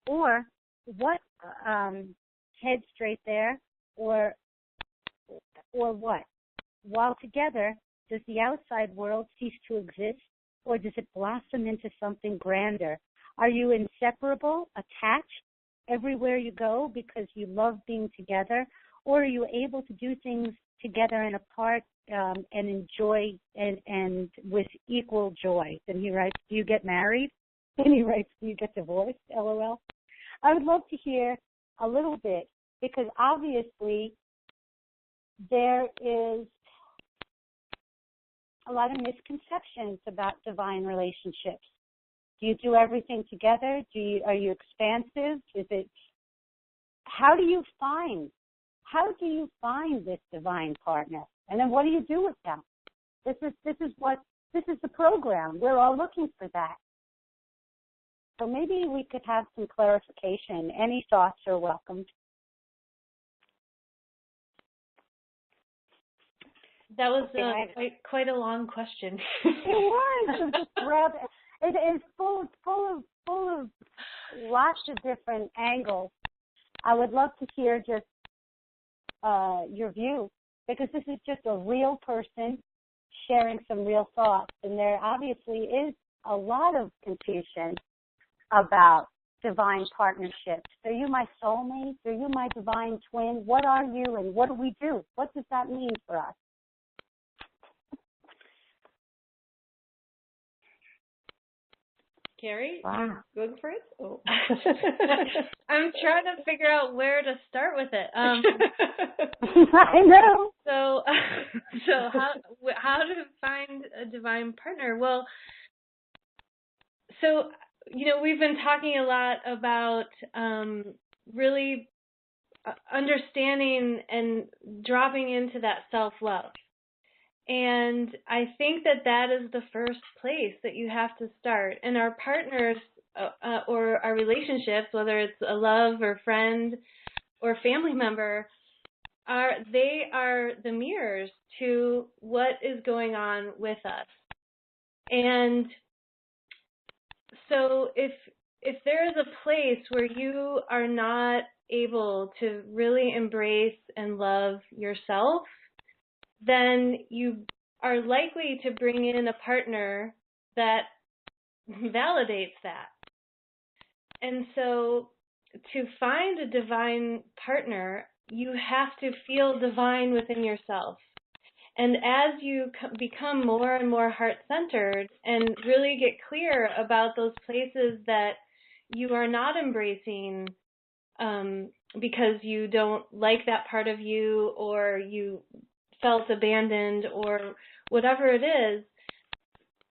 Or what? Head straight there, or what? While together, does the outside world cease to exist, or does it blossom into something grander? Are you inseparable, attached everywhere you go because you love being together, or are you able to do things together and apart and enjoy and with equal joy? And he writes, do you get married? And he writes, do you get divorced? LOL. I would love to hear a little bit, because obviously there is a lot of misconceptions about divine relationships. Do you do everything together? Are you expansive? How do you find this divine partner? And then what do you do with them? This is the program. We're all looking for that. So maybe we could have some clarification. Any thoughts are welcomed. That was quite a long question. It was. It is full of lots of different angles. I would love to hear just your view, because this is just a real person sharing some real thoughts, and there obviously is a lot of confusion about divine partnerships. Are you my soulmate? Are you my divine twin? What are you, and what do we do? What does that mean for us? Kari, wow. You going for it? Oh. I'm trying to figure out where to start with it. I know. So how to find a divine partner? Well, so we've been talking a lot about really understanding and dropping into that self-love. And I think that is the first place that you have to start. And our partners or our relationships, whether it's a love or friend or family member, they are the mirrors to what is going on with us. And so if there is a place where you are not able to really embrace and love yourself, then you are likely to bring in a partner that validates that. And so to find a divine partner, you have to feel divine within yourself. And as you become more and more heart-centered and really get clear about those places that you are not embracing because you don't like that part of you, or you felt abandoned, or whatever it is,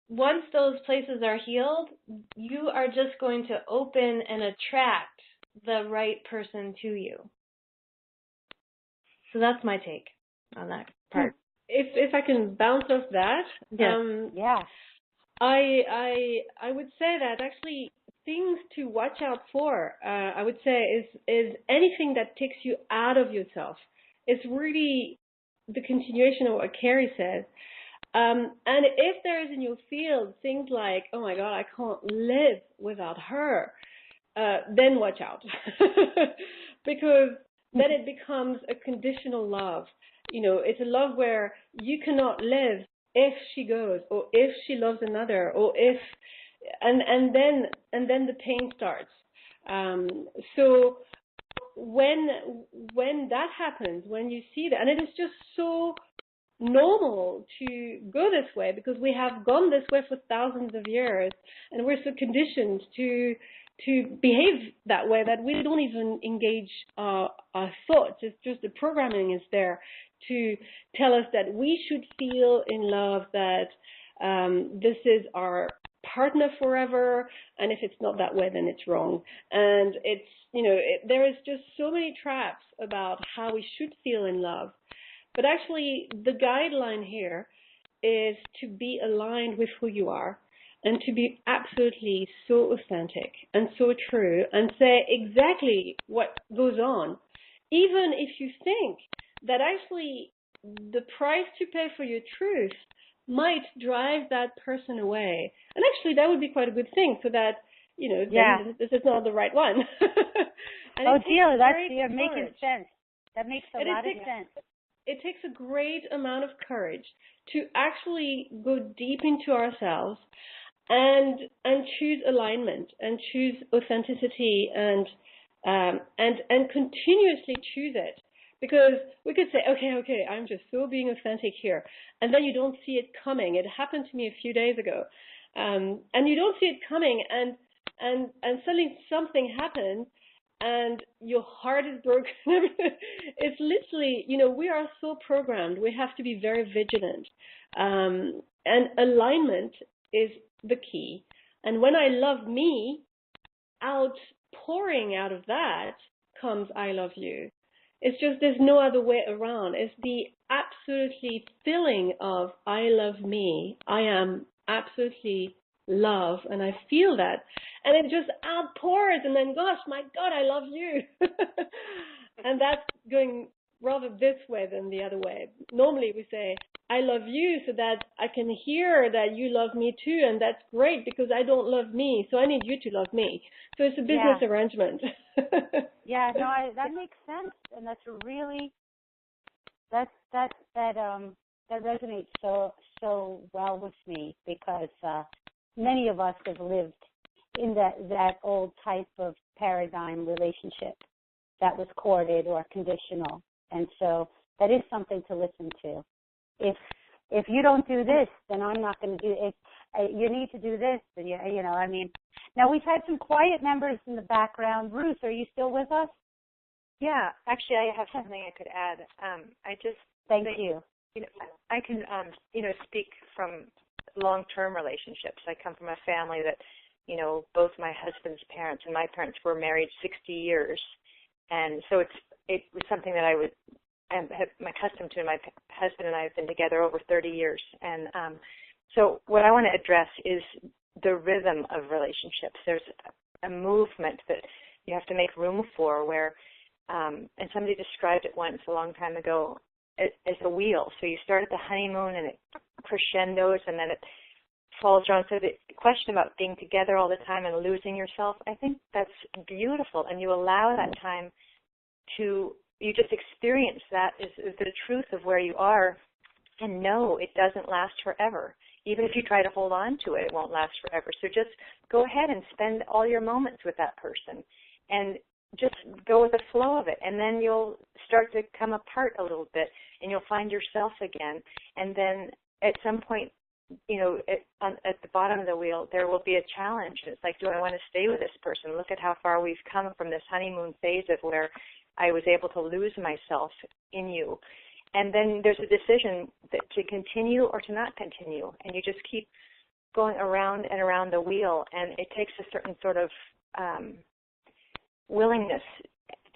once those places are healed, you are just going to open and attract the right person to you. So that's my take on that part. If I can bounce off that, yeah. I would say that actually things to watch out for, I would say, is anything that takes you out of yourself. It's really the continuation of what Kari says. And if there is in your field things like, oh my God, I can't live without her, then watch out. Because then it becomes a conditional love. It's a love where you cannot live if she goes, or if she loves another, or if, and then the pain starts. So when that happens, when you see that, and it is just so normal to go this way, because we have gone this way for thousands of years, and we're so conditioned to behave that way that we don't even engage our thoughts. It's just the programming is there to tell us that we should feel in love, that this is our partner forever, and if it's not that way, then it's wrong. And it's, there is just so many traps about how we should feel in love. But actually, the guideline here is to be aligned with who you are, and to be absolutely so authentic and so true, and say exactly what goes on, even if you think that actually the price to pay for your truth might drive that person away. And actually, that would be quite a good thing, so that, then this is not the right one. Odyle, you're making sense. That makes a lot of sense. It takes a great amount of courage to actually go deep into ourselves and choose alignment, and choose authenticity, and continuously choose it. Because we could say, okay, I'm just so being authentic here. And then you don't see it coming. It happened to me a few days ago. And you don't see it coming, and suddenly something happens, and your heart is broken. It's literally, we are so programmed. We have to be very vigilant. And alignment is the key. And when I love me, outpouring out of that comes I love you. It's just there's no other way around. It's the absolutely feeling of I love me. I am absolutely love, and I feel that. And it just outpours, and then, gosh, my God, I love you. And that's going rather this way than the other way. Normally we say, I love you so that I can hear that you love me too, and that's great because I don't love me, so I need you to love me. So it's a business arrangement. Yeah, no, that makes sense, and that's really that resonates so well with me because many of us have lived in that old type of paradigm relationship that was courted or conditional, and so that is something to listen to. If you don't do this, then I'm not going to do it. You need to do this, and I mean. Now we've had some quiet members in the background. Ruth, are you still with us? Yeah, actually, I have something I could add. Thank you. I can speak from long-term relationships. I come from a family that, both my husband's parents and my parents were married 60 years, and so it was something that I'm accustomed to. My husband and I have been together over 30 years, and so what I want to address is the rhythm of relationships. There's a movement that you have to make room for where, and somebody described it once a long time ago as a wheel. So you start at the honeymoon and it crescendos and then it falls around. So the question about being together all the time and losing yourself, I think that's beautiful. And you allow that time you just experience that is the truth of where you are, and know it doesn't last forever. Even if you try to hold on to it, it won't last forever. So just go ahead and spend all your moments with that person and just go with the flow of it. And then you'll start to come apart a little bit and you'll find yourself again. And then at some point, at the bottom of the wheel, there will be a challenge. It's like, do I want to stay with this person? Look at how far we've come from this honeymoon phase of where I was able to lose myself in you. And then there's a decision to continue or to not continue. And you just keep going around and around the wheel. And it takes a certain sort of willingness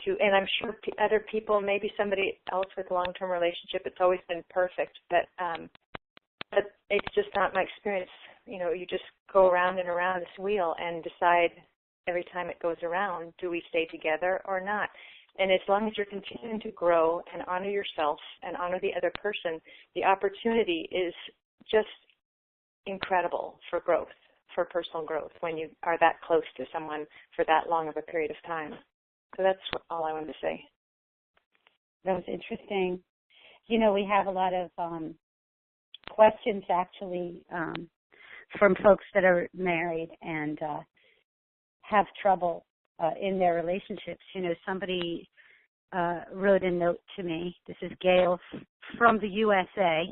to, and I'm sure other people, maybe somebody else with a long-term relationship, it's always been perfect. But it's just not my experience. You just go around and around this wheel and decide every time it goes around, do we stay together or not? And as long as you're continuing to grow and honor yourself and honor the other person, the opportunity is just incredible for growth, for personal growth, when you are that close to someone for that long of a period of time. So that's all I wanted to say. That was interesting. We have a lot of questions, actually, from folks that are married and have trouble in their relationships. Somebody wrote a note to me. This is Gail from the USA.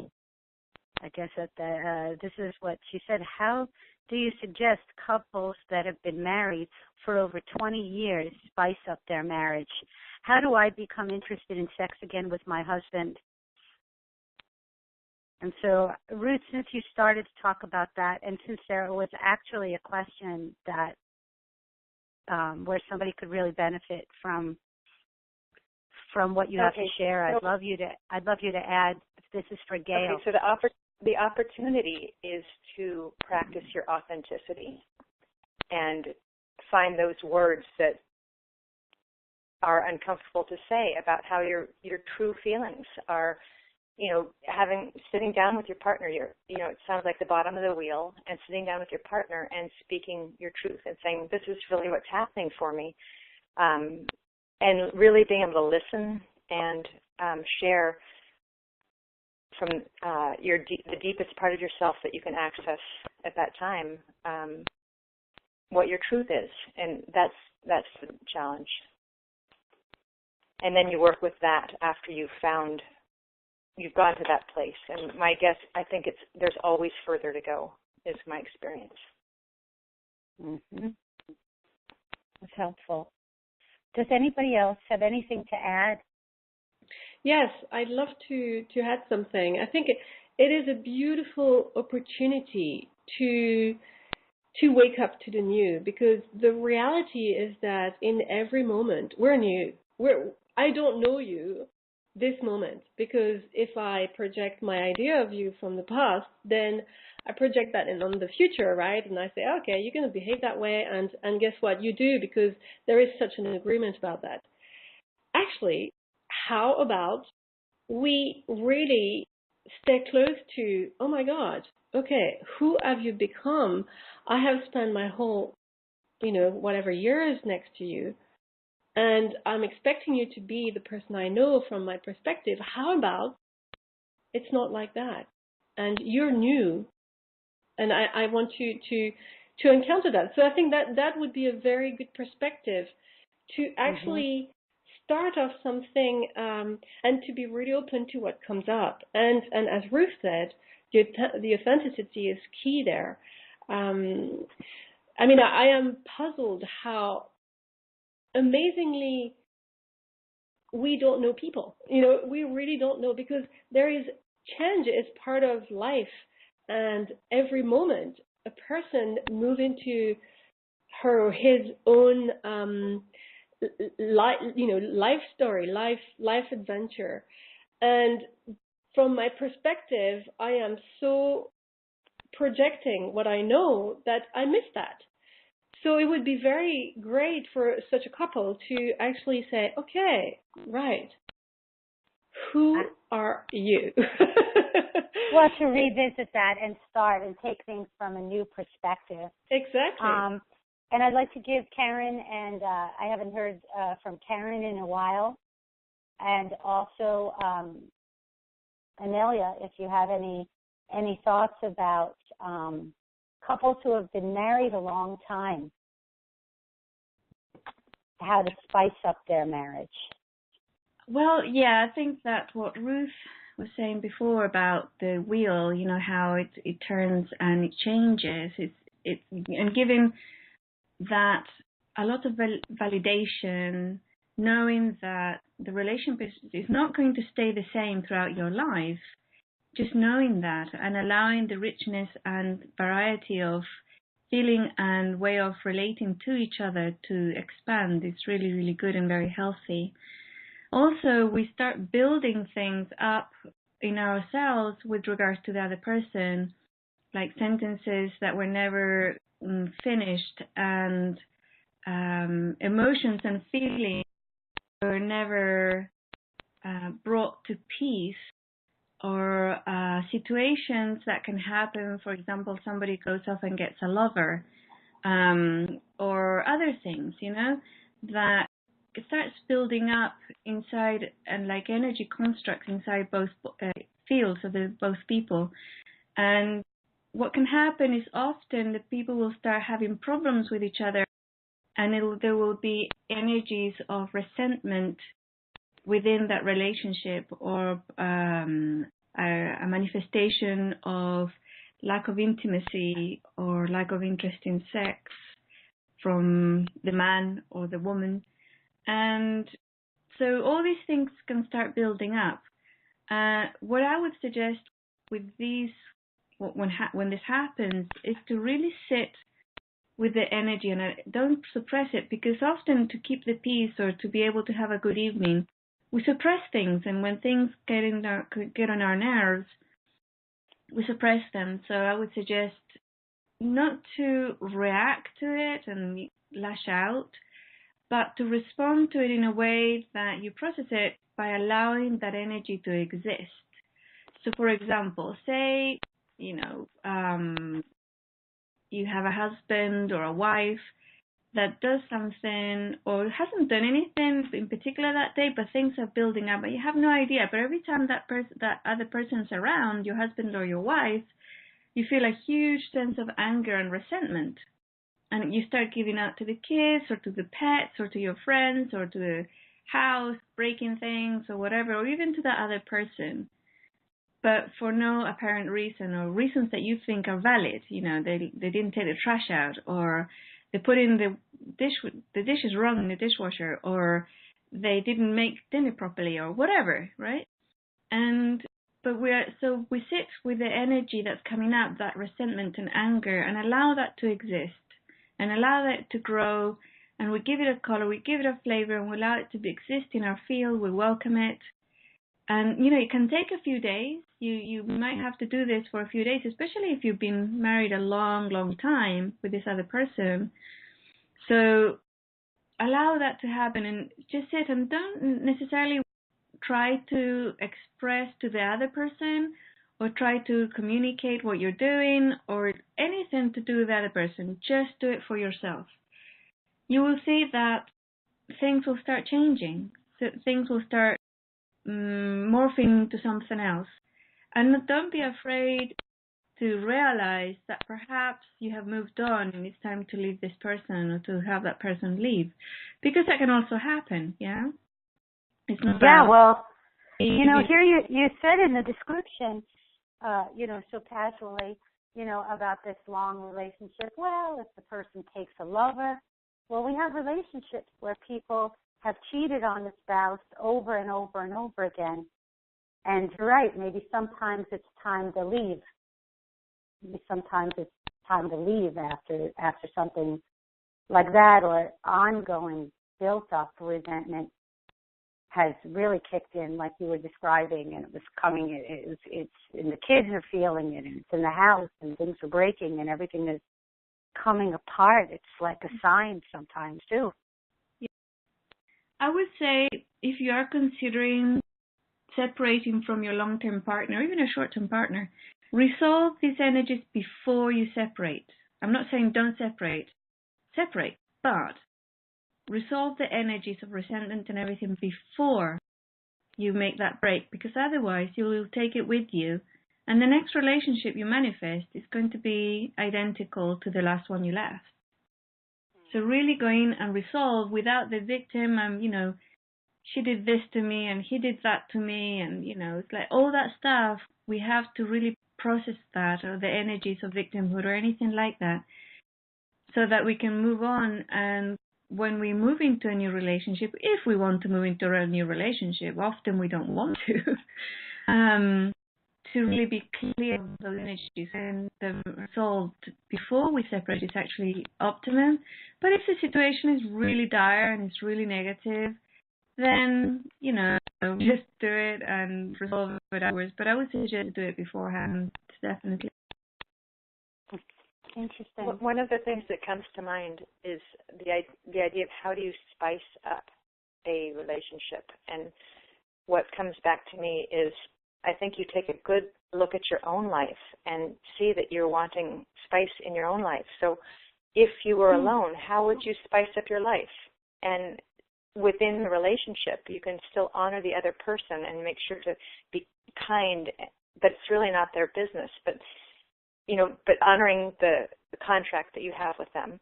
I guess this is what she said. How do you suggest couples that have been married for over 20 years spice up their marriage? How do I become interested in sex again with my husband? And so, Ruth, since you started to talk about that, and since there was actually a question that where somebody could really benefit from what you have to share, I'd love you to add. This is for Gail. Okay, so the opportunity is to practice your authenticity and find those words that are uncomfortable to say about how your true feelings are. Sitting down with your partner, it sounds like the bottom of the wheel, and sitting down with your partner and speaking your truth and saying, this is really what's happening for me. And really being able to listen and share from the deepest part of yourself that you can access at that time, what your truth is. And that's the challenge. and then you work with that after you've gone to that place. And my guess, I think there's always further to go, is my experience. Mm-hmm. That's helpful. Does anybody else have anything to add? Yes, I'd love to add something. I think it is a beautiful opportunity to wake up to the new, because the reality is that in every moment we're new. I don't know you this moment, because if I project my idea of you from the past, then I project that on the future, right? And I say, okay, you're going to behave that way, and guess what? You do, because there is such an agreement about that. Actually, how about we really stay close to, oh my God, okay, who have you become? I have spent my whole, whatever years next to you, and I'm expecting you to be the person I know from my perspective. How about it's not like that, and you're new, and I want you to encounter that. So I think that would be a very good perspective to actually start off something, and to be really open to what comes up. And as Ruth said, the authenticity is key there. I am puzzled how amazingly we don't know people. We really don't know, because there is change is part of life, and every moment a person moves into her or his own life story, life adventure. And from my perspective, I am so projecting what I know that I miss that. So it would be very great for such a couple to actually say, okay, right, who are you? Well, to revisit that and start and take things from a new perspective. Exactly. And I'd like to give Karen, and I haven't heard from Karen in a while, and also Inelia, if you have any thoughts about couples who have been married a long time, how to spice up their marriage. Well, yeah, I think that's what Ruth was saying before about the wheel, how it turns and it changes. It's and giving that a lot of validation, knowing that the relationship is not going to stay the same throughout your life, just knowing that and allowing the richness and variety of feeling and way of relating to each other to expand is really, really good and very healthy. Also, we start building things up in ourselves with regards to the other person, like sentences that were never finished, and emotions and feelings were never brought to peace, or situations that can happen. For example, somebody goes off and gets a lover, or other things, that it starts building up inside, and like energy constructs inside both fields of both people. And what can happen is often that people will start having problems with each other, and there will be energies of resentment within that relationship, or a manifestation of lack of intimacy or lack of interest in sex from the man or the woman. And so all these things can start building up. What I would suggest with these, when this happens, is to really sit with the energy and don't suppress it, because often to keep the peace or to be able to have a good evening, we suppress things, and when things get on our nerves, we suppress them. So I would suggest not to react to it and lash out, but to respond to it in a way that you process it by allowing that energy to exist. So, for example, say, you have a husband or a wife that does something or hasn't done anything in particular that day, but things are building up, but you have no idea. But every time that other person's around, your husband or your wife, you feel a huge sense of anger and resentment. And you start giving out to the kids or to the pets or to your friends or to house, breaking things or whatever, or even to the other person, but for no apparent reason, or reasons that you think are valid. They didn't take the trash out, or they put in the dishes wrong in the dishwasher, or they didn't make dinner properly, or whatever, right? But we sit with the energy that's coming up, that resentment and anger, and allow that to exist, and allow that to grow, and we give it a color, we give it a flavor, and we allow it to exist in our field. We welcome it. And, it can take a few days. You might have to do this for a few days, especially if you've been married a long, long time with this other person. So allow that to happen and just sit, and don't necessarily try to express to the other person or try to communicate what you're doing or anything to do with the other person. Just do it for yourself. You will see that things will start changing. So things will start morphing to something else. And don't be afraid to realize that perhaps you have moved on and it's time to leave this person or to have that person leave. Because that can also happen, yeah? It's not well, here you said in the description, so casually, about this long relationship. Well, if the person takes a lover, well, we have relationships where people have cheated on the spouse over and over and over again. And you're right, maybe sometimes it's time to leave. Maybe sometimes it's time to leave after something like that, or ongoing built-up resentment has really kicked in, like you were describing, and it was coming. It's and the kids are feeling it, and it's in the house, and things are breaking, and everything is coming apart. It's like a sign sometimes too. I would say if you are considering separating from your long-term partner, or even a short-term partner, resolve these energies before you separate. I'm not saying don't separate, but resolve the energies of resentment and everything before you make that break, because otherwise you will take it with you, and the next relationship you manifest is going to be identical to the last one you left. So really go in and resolve without the victim, she did this to me and he did that to me, and it's like all that stuff. We have to really process that, or the energies of victimhood or anything like that, so that we can move on. And when we move into a new relationship, if we want to move into a new relationship, often we don't want to really be clear of those energies and the resolved before we separate is actually optimum. But if the situation is really dire and it's really negative, then, just do it and resolve it afterwards. But I would suggest do it beforehand, definitely. Interesting. One of the things that comes to mind is the idea of how do you spice up a relationship. And what comes back to me is I think you take a good look at your own life and see that you're wanting spice in your own life. So if you were alone, how would you spice up your life? And within the relationship, you can still honor the other person and make sure to be kind, but it's really not their business. But honoring the contract that you have with them,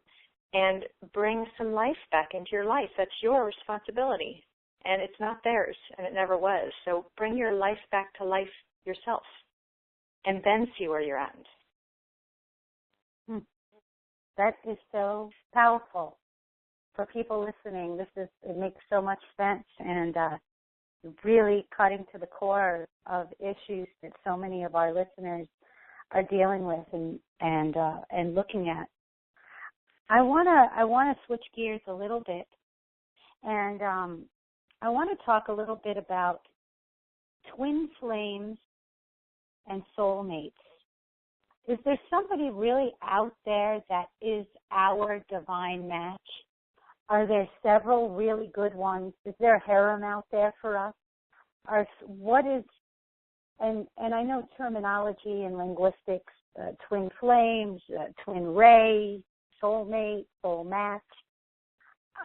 and bring some life back into your life. That's your responsibility, and it's not theirs, and it never was. So bring your life back to life yourself, and then see where you're at. That is so powerful. For people listening, it makes so much sense, and really cutting to the core of issues that so many of our listeners are dealing with and looking at. I wanna switch gears a little bit, and I want to talk a little bit about twin flames and soulmates. Is there somebody really out there that is our divine match? Are there several really good ones? Is there a harem out there for us? And I know terminology and linguistics, twin flames, twin ray, soulmate, soul match.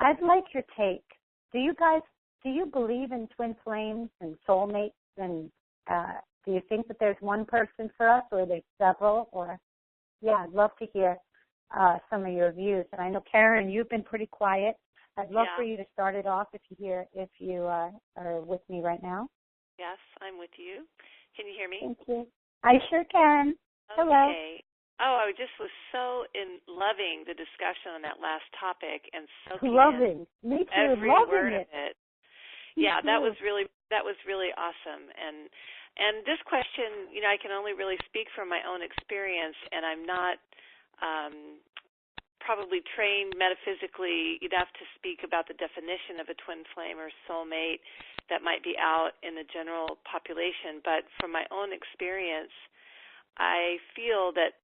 I'd like your take. Do you believe in twin flames and soulmates? And do you think that there's one person for us, or there's several? I'd love to hear some of your views. And I know, Karen, you've been pretty quiet, I'd love for you to start it off if you are with me right now. Yes, I'm with you. Can you hear me? Thank you. I sure can. Hello. Okay. Oh, I just was so loving the discussion on that last topic and soaking loving. in Me too. every loving word it. of it. Yeah, that was really awesome. And this question, I can only really speak from my own experience, and I'm not probably trained metaphysically enough to speak about the definition of a twin flame or soulmate that might be out in the general population. But from my own experience, I feel that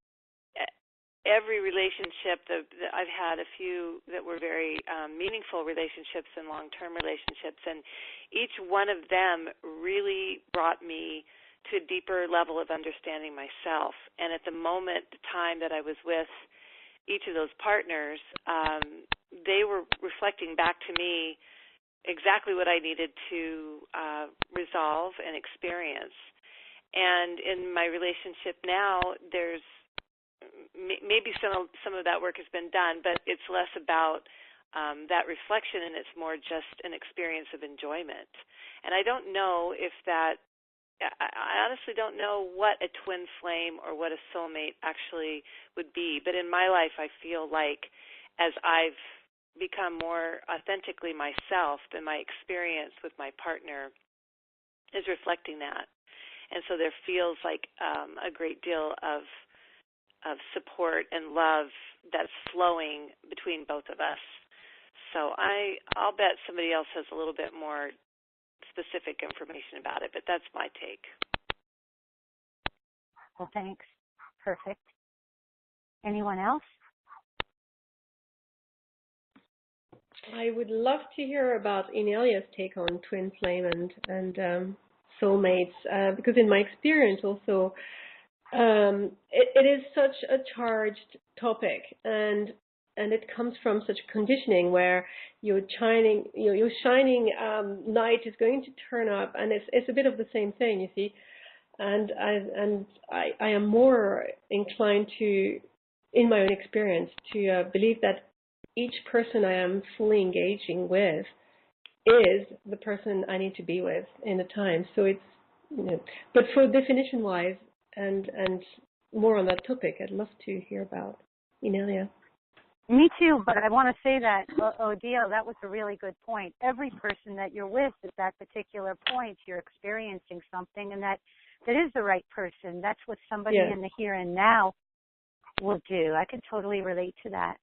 every relationship that I've had, a few that were very meaningful relationships and long-term relationships, and each one of them really brought me to a deeper level of understanding myself. And at the time that I was with each of those partners, they were reflecting back to me exactly what I needed to resolve and experience. And in my relationship now, there's maybe some of that work has been done, but it's less about that reflection, and it's more just an experience of enjoyment. And I don't know if that, I honestly don't know what a twin flame or what a soulmate actually would be. But in my life, I feel like as I've become more authentically myself, then my experience with my partner is reflecting that. And so there feels like a great deal of support and love that's flowing between both of us. So I'll bet somebody else has a little bit more specific information about it, but that's my take. Well, thanks. Perfect. Anyone else? I would love to hear about Inelia's take on twin flame and soulmates, because in my experience also, it is such a charged topic, and it comes from such conditioning where your shining light is going to turn up, and it's a bit of the same thing, you see. And I am more inclined to, in my own experience, to believe that each person I am fully engaging with is the person I need to be with in the time. So it's, but for definition-wise and more on that topic, I'd love to hear about Inelia. Me too, but I want to say that, Odyle, that was a really good point. Every person that you're with at that particular point, you're experiencing something, and that is the right person. That's what somebody in the here and now will do. I can totally relate to that.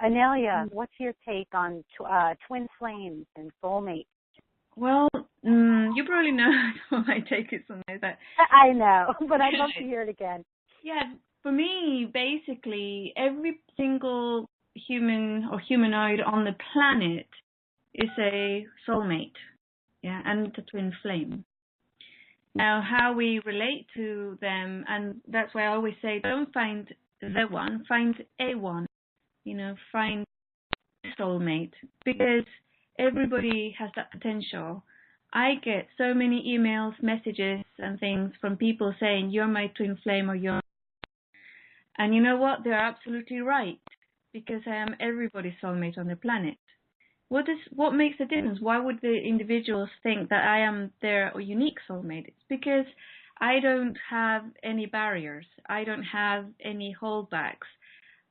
Inelia, what's your take on twin flames and soulmates? Well, you probably know what my take is on that. I know, but I'd love to hear it again. Yeah, for me, basically, every single human or humanoid on the planet is a soulmate, and a twin flame. Now, how we relate to them, and that's why I always say, don't find the one, find a one, find a soulmate, because everybody has that potential. I get so many emails, messages, and things from people saying, you're my twin flame, or you're. And you know what? They're absolutely right, because I am everybody's soulmate on the planet. What makes the difference? Why would the individuals think that I am their unique soulmate? It's because I don't have any barriers. I don't have any holdbacks.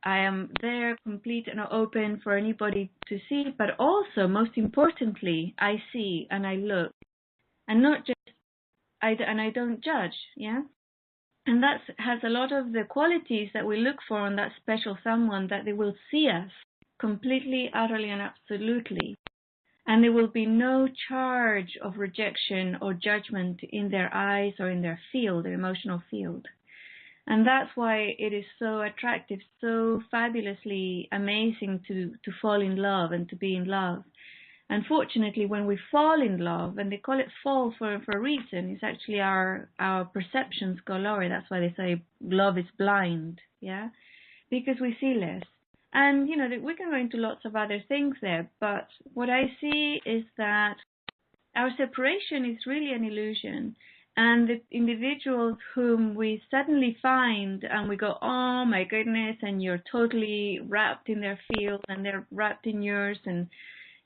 I am there, complete and open for anybody to see, but also, most importantly, I see and I look, and not just, and I don't judge, And that has a lot of the qualities that we look for in that special someone, that they will see us completely, utterly, and absolutely. And there will be no charge of rejection or judgment in their eyes or in their field, their emotional field. And that's why it is so attractive, so fabulously amazing to fall in love and to be in love. Unfortunately, when we fall in love, and they call it fall for a reason, it's actually our perceptions go lower. That's why they say love is blind, because we see less. And, we can go into lots of other things there, but what I see is that our separation is really an illusion. And the individuals whom we suddenly find and we go, oh my goodness, and you're totally wrapped in their field and they're wrapped in yours, and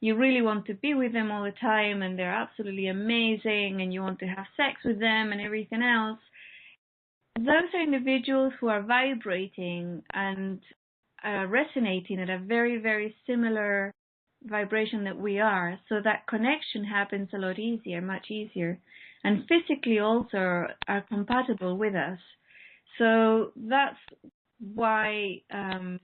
you really want to be with them all the time and they're absolutely amazing and you want to have sex with them and everything else. Those are individuals who are vibrating and resonating at a very, very similar vibration that we are. So that connection happens a lot easier, much easier. And physically also are compatible with us. So that's why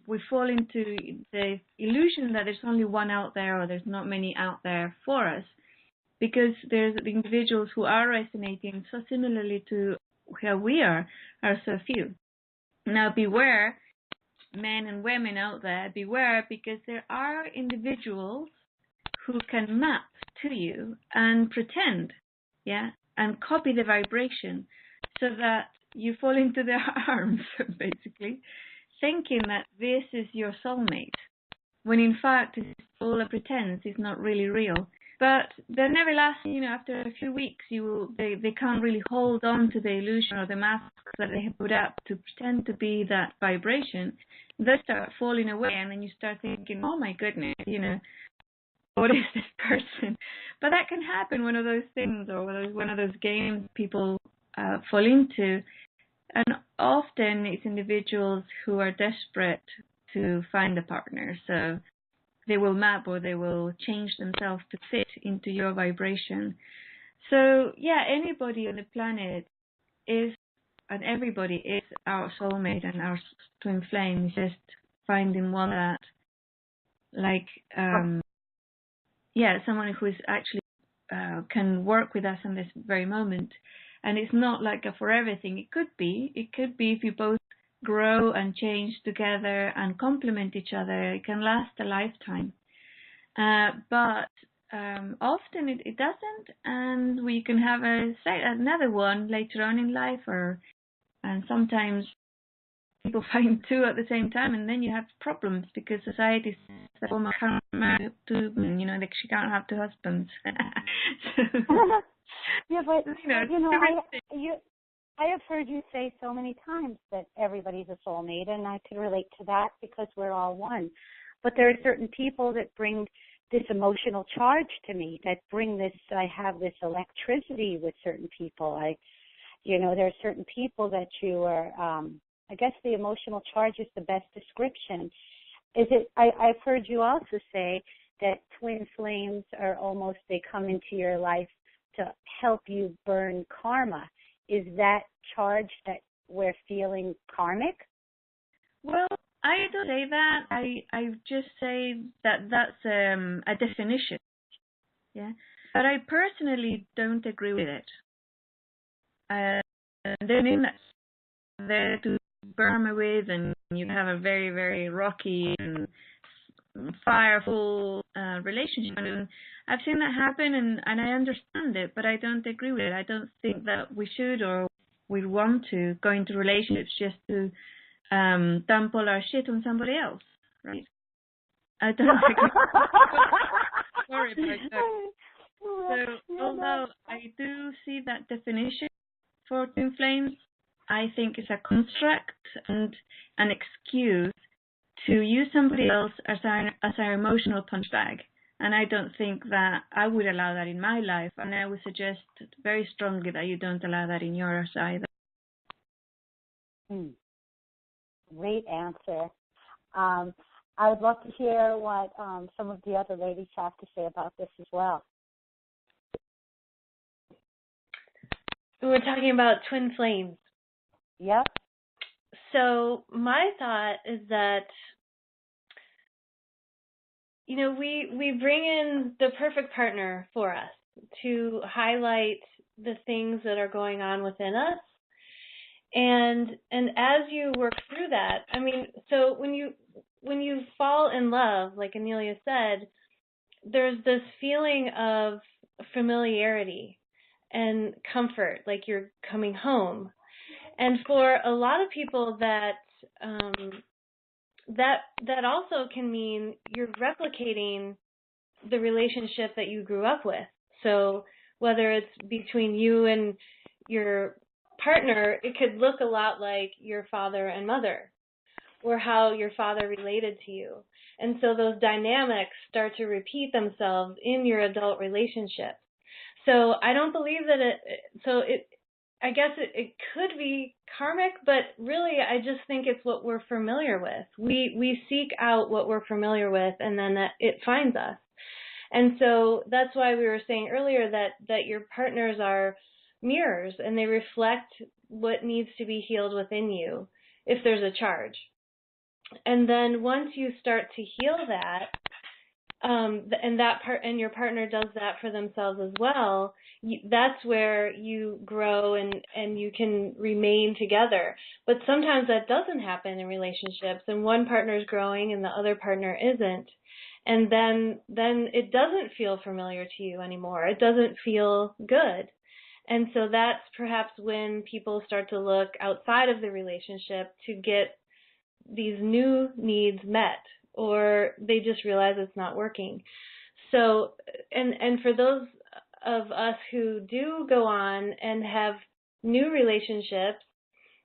we fall into the illusion that there's only one out there or there's not many out there for us, because there's individuals who are resonating so similarly to how we are so few. Now beware, men and women out there, beware, because there are individuals who can map to you and pretend, and copy the vibration so that you fall into their arms, basically, thinking that this is your soulmate, when in fact it's all a pretense, it's not really real. But they're never lasting, after a few weeks, they can't really hold on to the illusion or the mask that they have put up to pretend to be that vibration. They start falling away, and then you start thinking, oh my goodness, what is this person? But that can happen, one of those things, or one of those games people fall into. And often it's individuals who are desperate to find a partner. So they will map or they will change themselves to fit into your vibration. So anybody on the planet is, and everybody is our soulmate and our twin flame. Just finding one that, someone who is actually can work with us in this very moment. And it's not like a forever thing. It could be if you both grow and change together and complement each other. It can last a lifetime. But often it doesn't, and we can have another one later on in life, and sometimes people find two at the same time, and then you have problems because society says that woman can't marry two men, like she can't have two husbands. Yeah, but I have heard you say so many times that everybody's a soulmate, and I can relate to that because we're all one. But there are certain people that bring this emotional charge to me, that bring this, I have this electricity with certain people. There are certain people that you are, I guess the emotional charge is the best description. I've heard you also say that twin flames are almost, they come into your life to help you burn karma. Is that charge that we're feeling karmic? Well, I don't say that. I just say that that's a definition. Yeah. But I personally don't agree with it. They mean that there to burn with, and you have a very, very rocky and fireful relationship. And I've seen that happen, and I understand it, but I don't agree with it. I don't think that we should or we want to go into relationships just to dump all our shit on somebody else, right? I don't agree. Sorry about that. So, although I do see that definition for twin flames, I think it's a construct and an excuse to use somebody else as our emotional punch bag. And I don't think that I would allow that in my life. And I would suggest very strongly that you don't allow that in yours either. Great answer. I would love to hear what some of the other ladies have to say about this as well. We're talking about twin flames. Yep. So my thought is that, we bring in the perfect partner for us to highlight the things that are going on within us. And as you work through that, so when you fall in love, like Inelia said, there's this feeling of familiarity and comfort, like you're coming home. And for a lot of people that also can mean you're replicating the relationship that you grew up with. So whether it's between you and your partner, it could look a lot like your father and mother, or how your father related to you. And so those dynamics start to repeat themselves in your adult relationship. So I don't believe that I guess it could be karmic, but really I just think it's what we're familiar with. We seek out what we're familiar with, and then that it finds us. And so that's why we were saying earlier that your partners are mirrors, and they reflect what needs to be healed within you if there's a charge. And then once you start to heal that, and your partner does that for themselves as well, that's where you grow and you can remain together. But sometimes that doesn't happen in relationships, and one partner is growing and the other partner isn't. And then it doesn't feel familiar to you anymore. It doesn't feel good. And so that's perhaps when people start to look outside of the relationship to get these new needs met, or they just realize it's not working. So, and for those of us who do go on and have new relationships,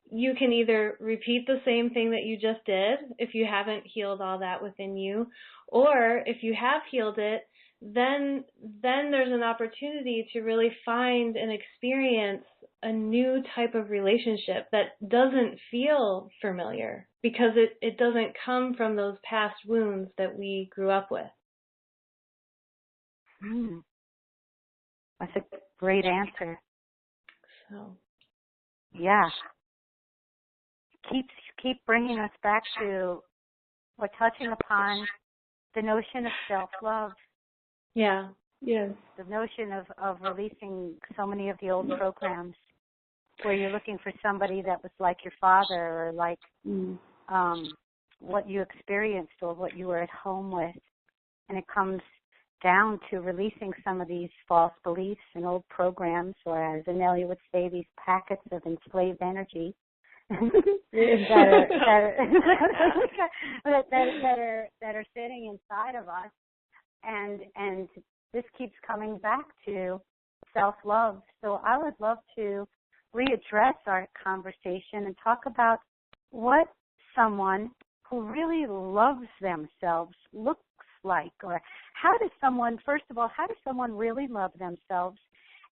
you can either repeat the same thing that you just did if you haven't healed all that within you, or if you have healed it, then there's an opportunity to really find and experience a new type of relationship that doesn't feel familiar because it doesn't come from those past wounds that we grew up with. That's a great answer. So, yeah. Keep bringing us back to, we're touching upon the notion of self-love. Yeah. Yes. The notion of releasing so many of the old programs where you're looking for somebody that was like your father or like what you experienced or what you were at home with. And it comes down to releasing some of these false beliefs and old programs, or as Inelia would say, these packets of enslaved energy that are sitting inside of us. And this keeps coming back to self-love. So I would love to readdress our conversation and talk about what someone who really loves themselves looks like, or how does someone really love themselves?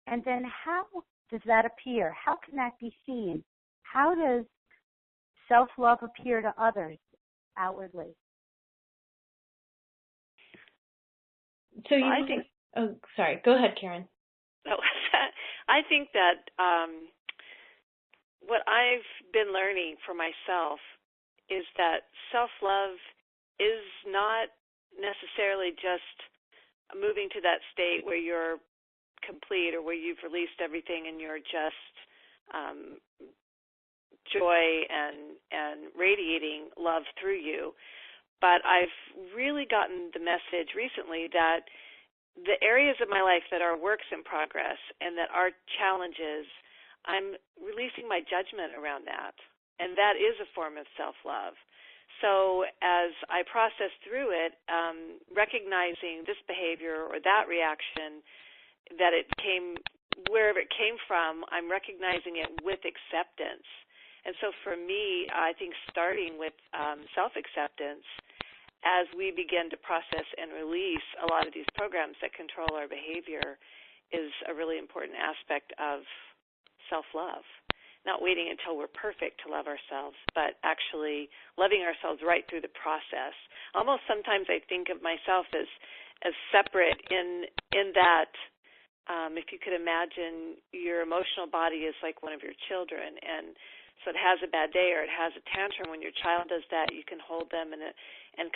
And then how does that appear? How can that be seen? How does self-love appear to others outwardly? So I think. Oh, sorry. Go ahead, Karen. No, I think that what I've been learning for myself is that self-love is not necessarily just moving to that state where you're complete or where you've released everything and you're just joy and radiating love through you. But I've really gotten the message recently that the areas of my life that are works in progress and that are challenges, I'm releasing my judgment around that. And that is a form of self-love. So as I process through it, recognizing this behavior or that reaction, that it came, wherever it came from, I'm recognizing it with acceptance. And so for me, I think starting with self-acceptance, as we begin to process and release a lot of these programs that control our behavior, is a really important aspect of self-love. Not waiting until we're perfect to love ourselves, but actually loving ourselves right through the process. Almost sometimes I think of myself as separate in that if you could imagine your emotional body is like one of your children, and so it has a bad day or it has a tantrum. When your child does that, you can hold them and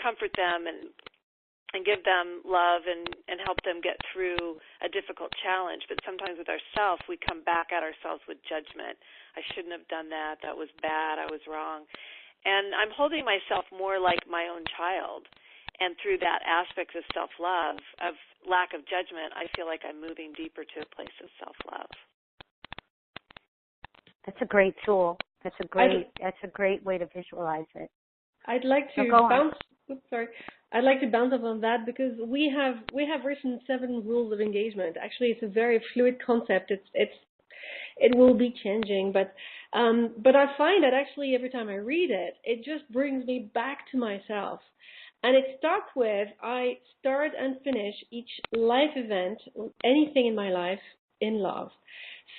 comfort them and give them love and help them get through a difficult challenge. But sometimes with ourselves, we come back at ourselves with judgment. I shouldn't have done that. That was bad. I was wrong. And I'm holding myself more like my own child. And through that aspect of self-love, of lack of judgment, I feel like I'm moving deeper to a place of self-love. That's a great tool. That's a great way to visualize it. I'd like to bounce. I'd like to bounce up on that because we have written 7 rules of engagement. Actually, it's a very fluid concept. It will be changing, but I find that actually every time I read it, it just brings me back to myself. And it starts with, I start and finish each life event, anything in my life, in love.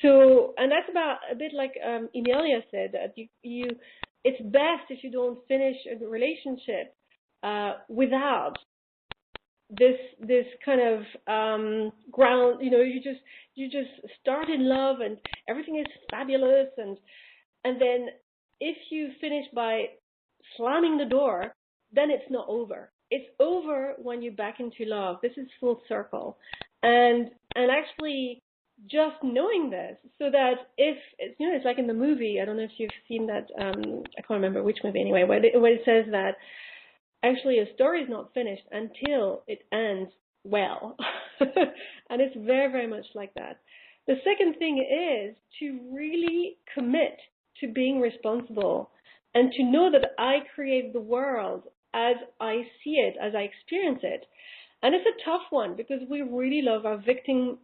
So, and that's about a bit like Inelia said, that it's best if you don't finish a relationship without this kind of ground. You just start in love and everything is fabulous, and then if you finish by slamming the door, then it's not over. It's over when you're back into love. This is full circle, and actually just knowing this, so that if it's like in the movie, I don't know if you've seen that, I can't remember which movie anyway, where it says that actually a story is not finished until it ends well. And it's very, very much like that. The second thing is to really commit to being responsible and to know that I create the world as I see it, as I experience it. And it's a tough one because we really love our victim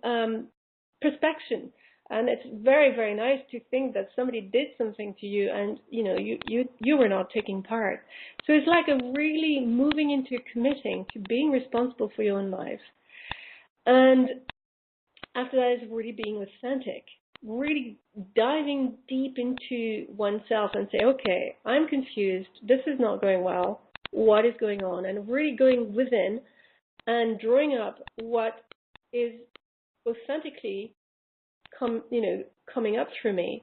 perspection, and it's very, very nice to think that somebody did something to you and you were not taking part. So it's like a really moving into committing to being responsible for your own life. And after that is really being authentic, really diving deep into oneself and say, okay, I'm confused, this is not going well, what is going on? And really going within and drawing up what is authentically coming up through me,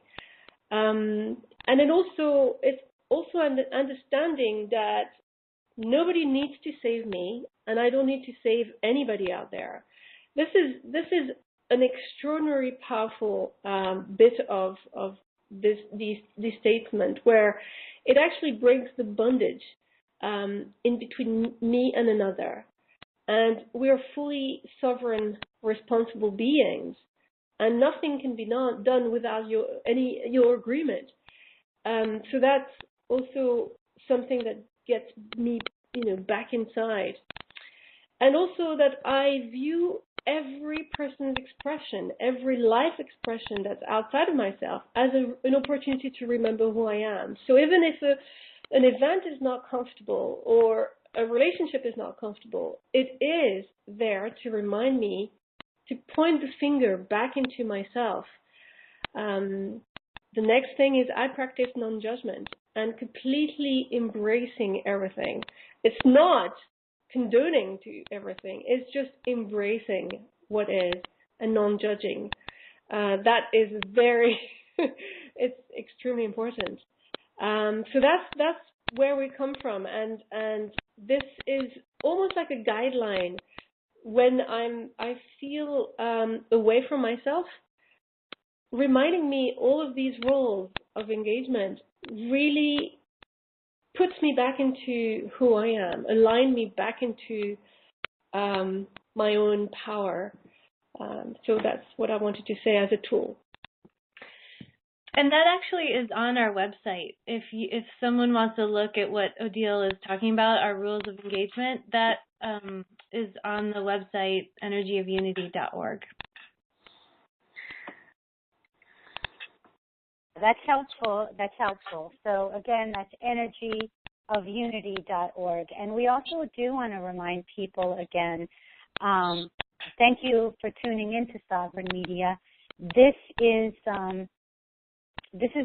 and then also it's also understanding that nobody needs to save me, and I don't need to save anybody out there. This is an extraordinary powerful bit of this statement, where it actually breaks the bondage in between me and another, and we are fully sovereign, responsible beings. And nothing can be done without your agreement. So that's also something that gets me, back inside. And also that I view every person's expression, every life expression that's outside of myself, as an opportunity to remember who I am. So even if an event is not comfortable or a relationship is not comfortable, it is there to remind me to point the finger back into myself. The next thing is I practice non-judgment and completely embracing everything. It's not condoning to everything. It's just embracing what is and non-judging. That is it's extremely important. So that's where we come from, and this is almost like a guideline. When I feel away from myself, reminding me all of these roles of engagement really puts me back into who I am, align me back into my own power. So that's what I wanted to say as a tool. And that actually is on our website. If someone wants to look at what Odyle is talking about, our rules of engagement, that is on the website energyofunity.org. That's helpful. So again, that's energyofunity.org. And we also do want to remind people again, thank you for tuning into Sovereign Media. This is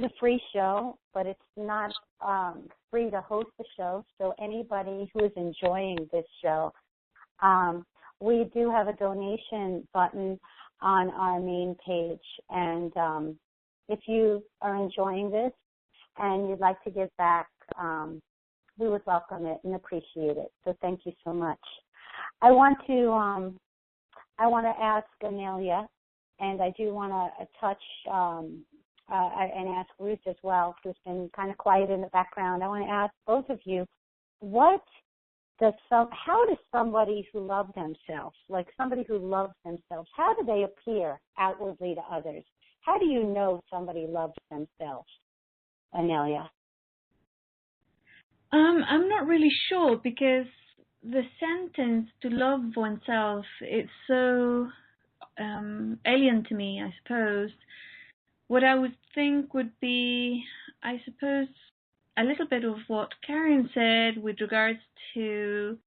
a free show, but it's not free to host the show. So anybody who is enjoying this show, we do have a donation button on our main page. And if you are enjoying this and you'd like to give back, we would welcome it and appreciate it. So thank you so much. I want to ask Inelia, and I do want to touch and ask Ruth as well, who's been kind of quiet in the background. I want to ask both of you, how does somebody who loves themselves, like somebody who loves themselves, how do they appear outwardly to others? How do you know somebody loves themselves, Inelia? I'm not really sure, because the sentence to love oneself is so alien to me, I suppose. What I would think would be, I suppose, a little bit of what Karen said with regards to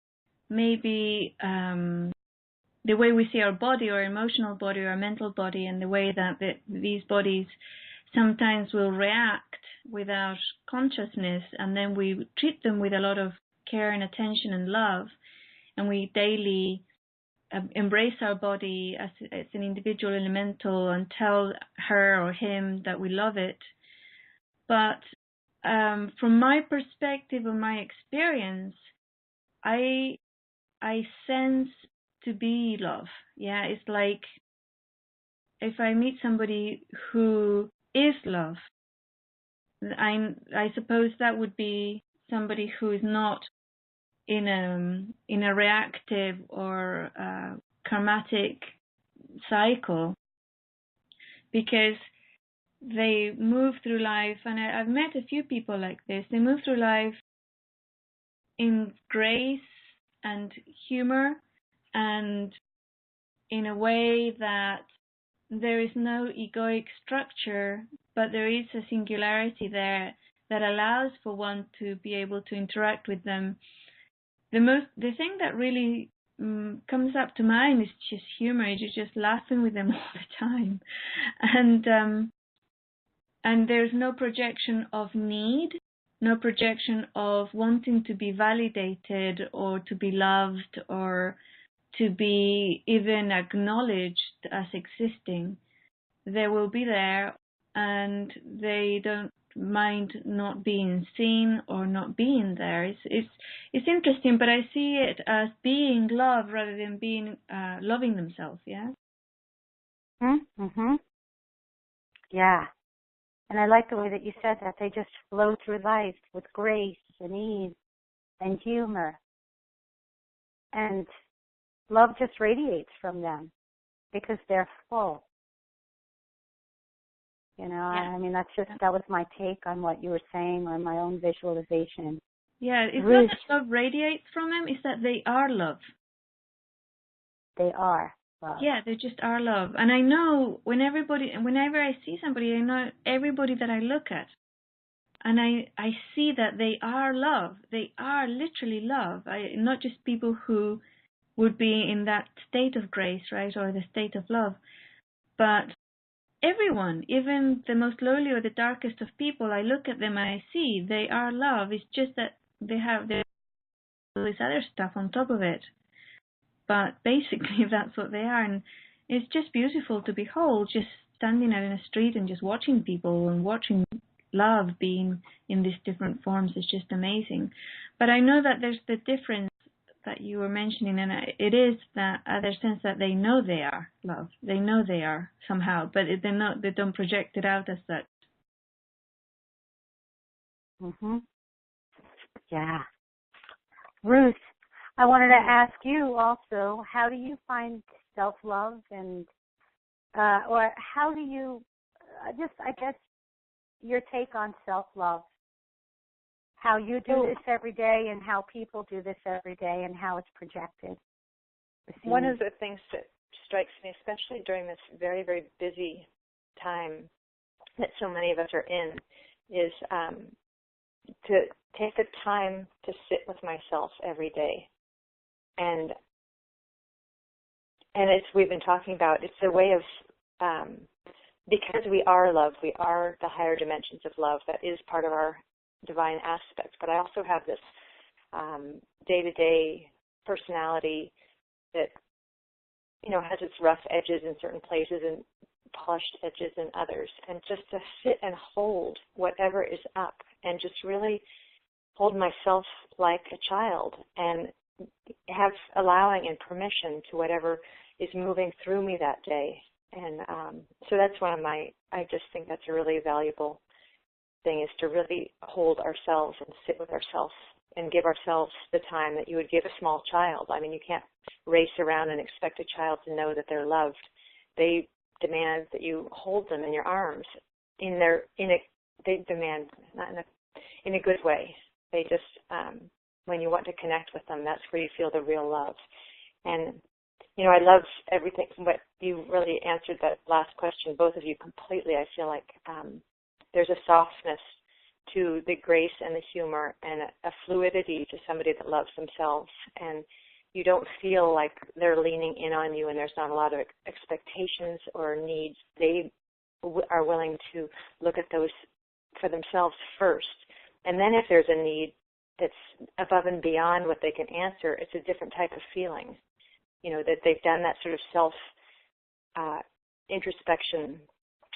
maybe the way we see our body, or emotional body, or mental body, and the way that these bodies sometimes will react without consciousness, and then we treat them with a lot of care and attention and love, and we daily embrace our body as an individual elemental and tell her or him that we love it. But from my perspective or my experience, I sense to be love. Yeah, it's like if I meet somebody who is love, I suppose that would be somebody who is not in a reactive or karmatic cycle, because they move through life, and I've met a few people like this. They move through life in grace and humor, and in a way that there is no egoic structure, but there is a singularity there that allows for one to be able to interact with them. The thing that really comes up to mind is just humor. You're just laughing with them all the time, and there's no projection of need, no projection of wanting to be validated or to be loved or to be even acknowledged as existing. They will be there, and they don't mind not being seen or not being there. It's interesting, but I see it as being love rather than being loving themselves. Yeah. Mhm. Yeah. And I like the way that you said that. They just flow through life with grace and ease and humor. And love just radiates from them because they're full. You know, Yeah. I mean, that was my take on what you were saying, on my own visualization. Yeah, it's Ruth, not that love radiates from them, it's that they are love. They are love. Yeah, they just are love. And I know whenever I see somebody, I know everybody that I look at. And I see that they are love. They are literally love. Not just people who would be in that state of grace, right, or the state of love, but everyone, even the most lowly or the darkest of people, I look at them and I see they are love. It's just that they have this other stuff on top of it. But basically that's what they are. And it's just beautiful to behold, just standing out in a street and just watching people and watching love being in these different forms is just amazing. But I know that there's the difference that you were mentioning, and it is that other sense that they know they are love. They know they are somehow, but they don't project it out as such. Mhm. Yeah. Ruth, I wanted to ask you also, how do you find self-love, and or how do you I guess your take on self-love, how you do this every day and how people do this every day and how it's projected. One of the things that strikes me, especially during this very, very busy time that so many of us are in, is to take the time to sit with myself every day. And as we've been talking about, it's a way of, because we are love, we are the higher dimensions of love, that is part of our divine aspect. But I also have this day-to-day personality that, you know, has its rough edges in certain places and polished edges in others. And just to sit and hold whatever is up and just really hold myself like a child and have allowing and permission to whatever is moving through me that day. And so that's one of I just think that's a really valuable thing, is to really hold ourselves and sit with ourselves and give ourselves the time that you would give a small child. I mean, you can't race around and expect a child to know that they're loved. They demand that you hold them in your arms. They demand, not in a good way. They just, when you want to connect with them, that's where you feel the real love. And you know, I love everything, but you really answered that last question, both of you, completely. I feel like there's a softness to the grace and the humor and a fluidity to somebody that loves themselves, and you don't feel like they're leaning in on you and there's not a lot of expectations or needs. They are willing to look at those for themselves first. And then if there's a need that's above and beyond what they can answer, it's a different type of feeling, that they've done that sort of self-introspection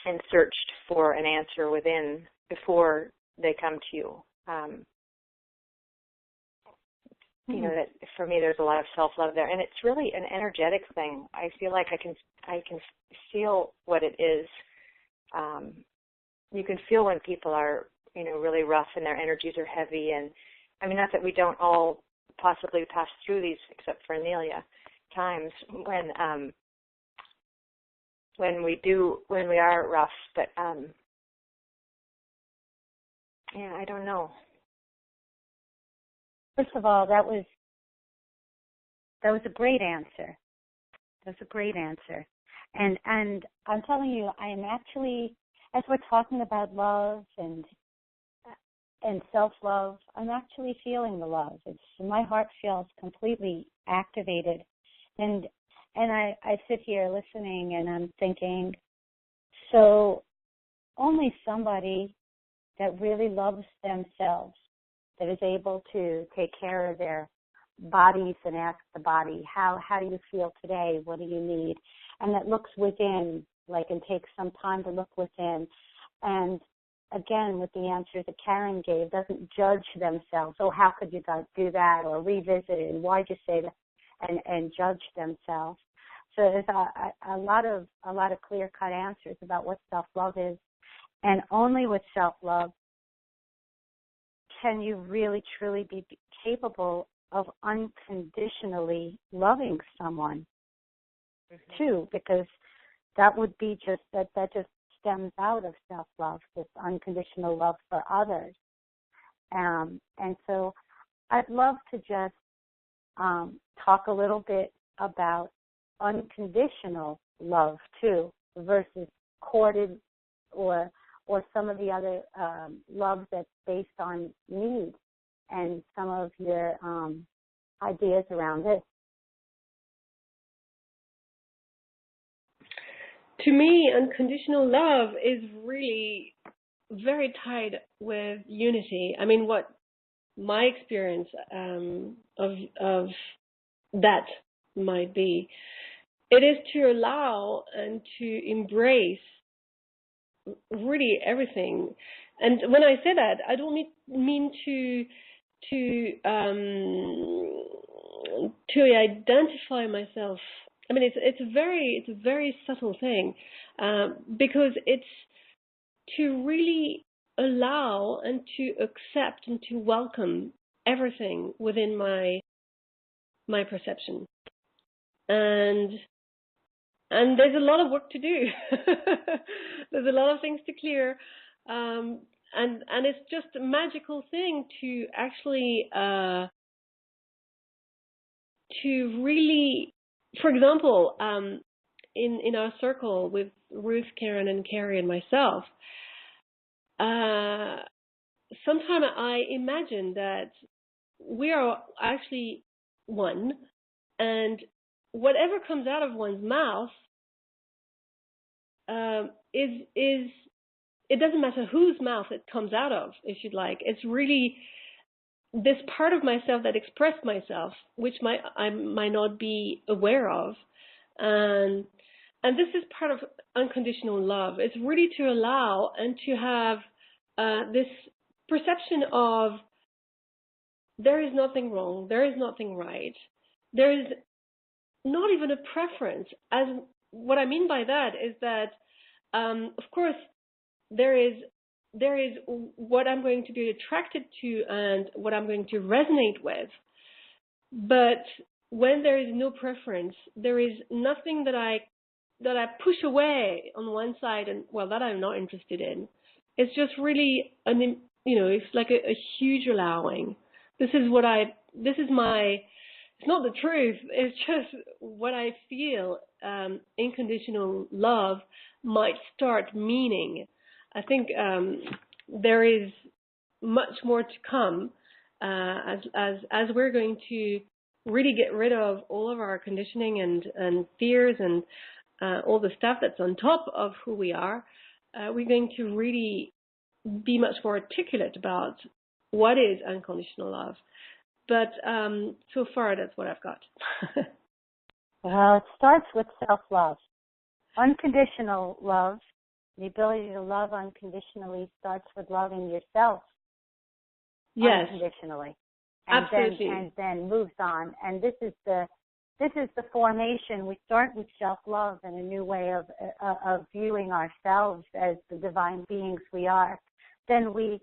and searched for an answer within before they come to you. That for me, there's a lot of self-love there, and it's really an energetic thing. I feel like I can feel what it is. You can feel when people are, really rough and their energies are heavy, and I mean, not that we don't all possibly pass through these, except for Inelia, times when we are rough, but I don't know. First of all, that was a great answer. That's a great answer. And I'm telling you, I am actually, as we're talking about love and self-love, I'm actually feeling the love. My heart feels completely activated. And I sit here listening and I'm thinking, so only somebody that really loves themselves, that is able to take care of their bodies and ask the body, how do you feel today? What do you need? And that looks within, and takes some time to look within. And again, with the answer that Karen gave, doesn't judge themselves. Oh, how could you do that? Or revisit it, and why'd you say that? And judge themselves. So there's a lot of clear-cut answers about what self-love is. And only with self-love can you really, truly be capable of unconditionally loving someone, too, because that would be that just stems out of self-love, this unconditional love for others. And so I'd love to just talk a little bit about unconditional love, too, versus courted or some of the other love that's based on need, and some of your ideas around this. To me, unconditional love is really very tied with unity. I mean, what my experience of that might be, it is to allow and to embrace really everything. And when I say that, I don't mean to identify myself. I mean, it's a very subtle thing, because it's to really allow and to accept and to welcome everything within my perception. And there's a lot of work to do. There's a lot of things to clear. And it's just a magical thing to actually, to really, for example, in our circle with Ruth, Karen, and Kari and myself, sometimes I imagine that we are actually one, and whatever comes out of one's mouth is it doesn't matter whose mouth it comes out of, if you'd like. It's really this part of myself that expressed myself, which I might not be aware of, and this is part of unconditional love. It's really to allow and to have this perception of there is nothing wrong, there is nothing right, there is not even a preference. As what I mean by that is that, of course, there is what I'm going to be attracted to and what I'm going to resonate with. But when there is no preference, there is nothing that I push away on one side and that I'm not interested in. It's just really it's like a huge allowing. It's not the truth. It's just what I feel unconditional love might start meaning. I think there is much more to come as we're going to really get rid of all of our conditioning and fears and all the stuff that's on top of who we are. We're going to really be much more articulate about what is unconditional love. But so far, that's what I've got. Well, it starts with self-love. Unconditional love, the ability to love unconditionally, starts with loving yourself unconditionally. And absolutely. Then moves on. And this is the formation. We start with self-love and a new way of viewing ourselves as the divine beings we are. Then we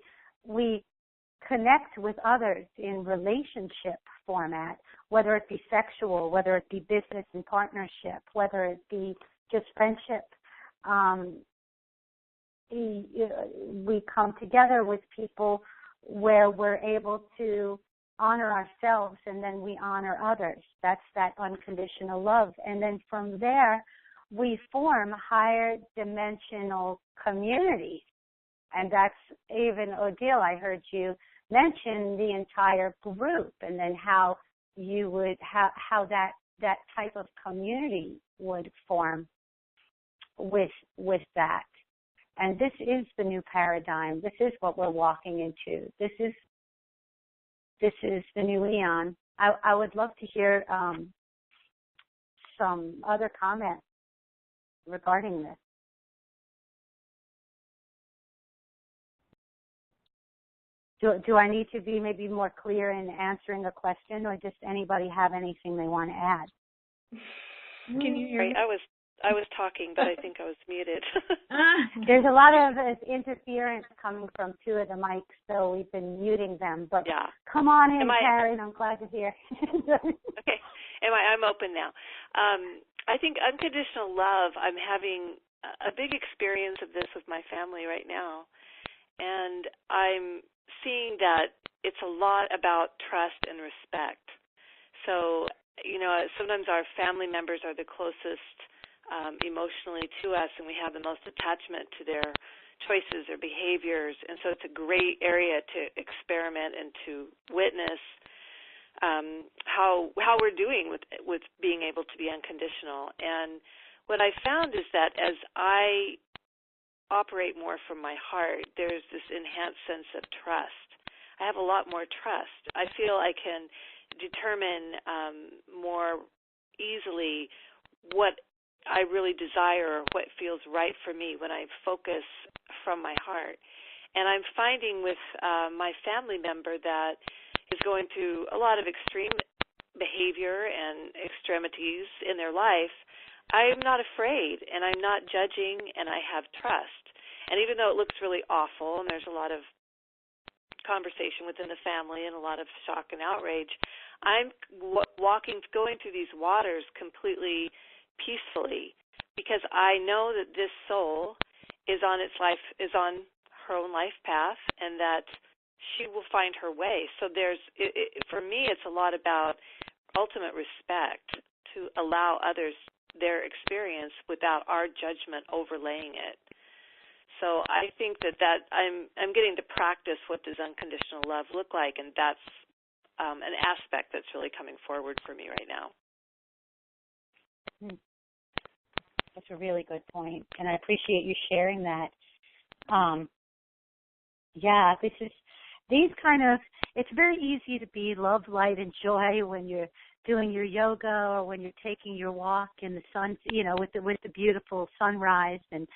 connect with others in relationship format, whether it be sexual, whether it be business and partnership, whether it be just friendship. We come together with people where we're able to honor ourselves and then we honor others. That's that unconditional love. And then from there, we form higher dimensional communities. And that's even, Odyle, I heard you mention the entire group and then how you would, how that type of community would form with that. And this is the new paradigm. This is what we're walking into. This is the new eon. I would love to hear some other comments regarding this. Do I need to be maybe more clear in answering a question, or just anybody have anything they want to add? Can you hear me? I was talking, but I think I was muted. There's a lot of interference coming from two of the mics, so we've been muting them. But yeah. Come on in, Karen. I'm glad to hear. Okay. I'm open now. I think unconditional love, I'm having a big experience of this with my family right now. And I'm seeing that it's a lot about trust and respect. So, sometimes our family members are the closest emotionally to us, and we have the most attachment to their choices or behaviors, and so it's a great area to experiment and to witness how we're doing with being able to be unconditional. And what I found is that as I operate more from my heart, there's this enhanced sense of trust. I have a lot more trust. I feel I can determine more easily what I really desire or what feels right for me when I focus from my heart. And I'm finding with my family member that is going through a lot of extreme behavior and extremities in their life, I'm not afraid and I'm not judging and I have trust. And even though it looks really awful and there's a lot of conversation within the family and a lot of shock and outrage, I'm going through these waters completely peacefully, because I know that this soul is on her own life path, and that she will find her way. So for me, it's a lot about ultimate respect to allow others their experience without our judgment overlaying it. So I think that I'm getting to practice what does unconditional love look like, and that's an aspect that's really coming forward for me right now. That's a really good point, and I appreciate you sharing that. It's very easy to be love, light, and joy when you're doing your yoga or when you're taking your walk in the sun, with the beautiful sunrise, and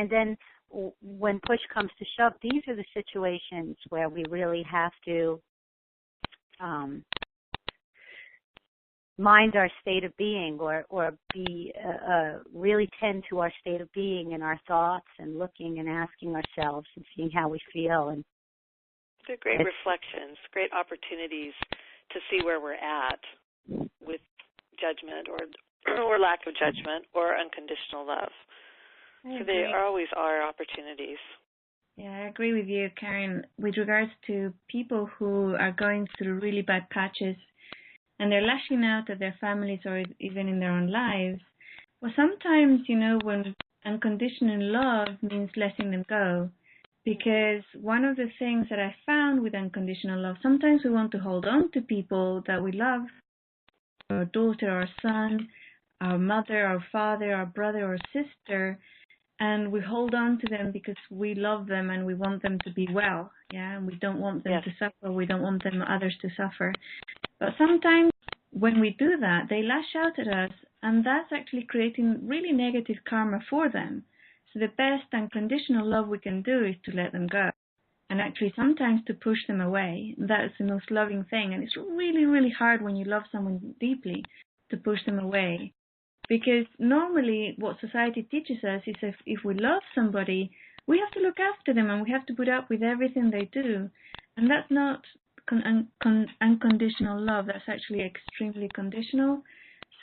then when push comes to shove, these are the situations where we really have to mind our state of being, or be really tend to our state of being and our thoughts, and looking and asking ourselves and seeing how we feel. And they're great reflections, great opportunities to see where we're at with judgment or lack of judgment or unconditional love. So they always are opportunities. Yeah, I agree with you, Karen. With regards to people who are going through really bad patches and they're lashing out at their families or even in their own lives, well, sometimes, when unconditional love means letting them go Because one of the things that I found with unconditional love, sometimes we want to hold on to people that we love, our daughter, our son, our mother, our father, our brother or sister, and we hold on to them because we love them and we want them to be well, yeah, and we don't want them to suffer, we don't want others to suffer. But sometimes when we do that, they lash out at us, and that's actually creating really negative karma for them. So the best unconditional love we can do is to let them go, and actually sometimes to push them away. That is the most loving thing, and it's really, really hard when you love someone deeply to push them away. Because normally what society teaches us is if we love somebody, we have to look after them and we have to put up with everything they do. And that's not unconditional love. That's actually extremely conditional.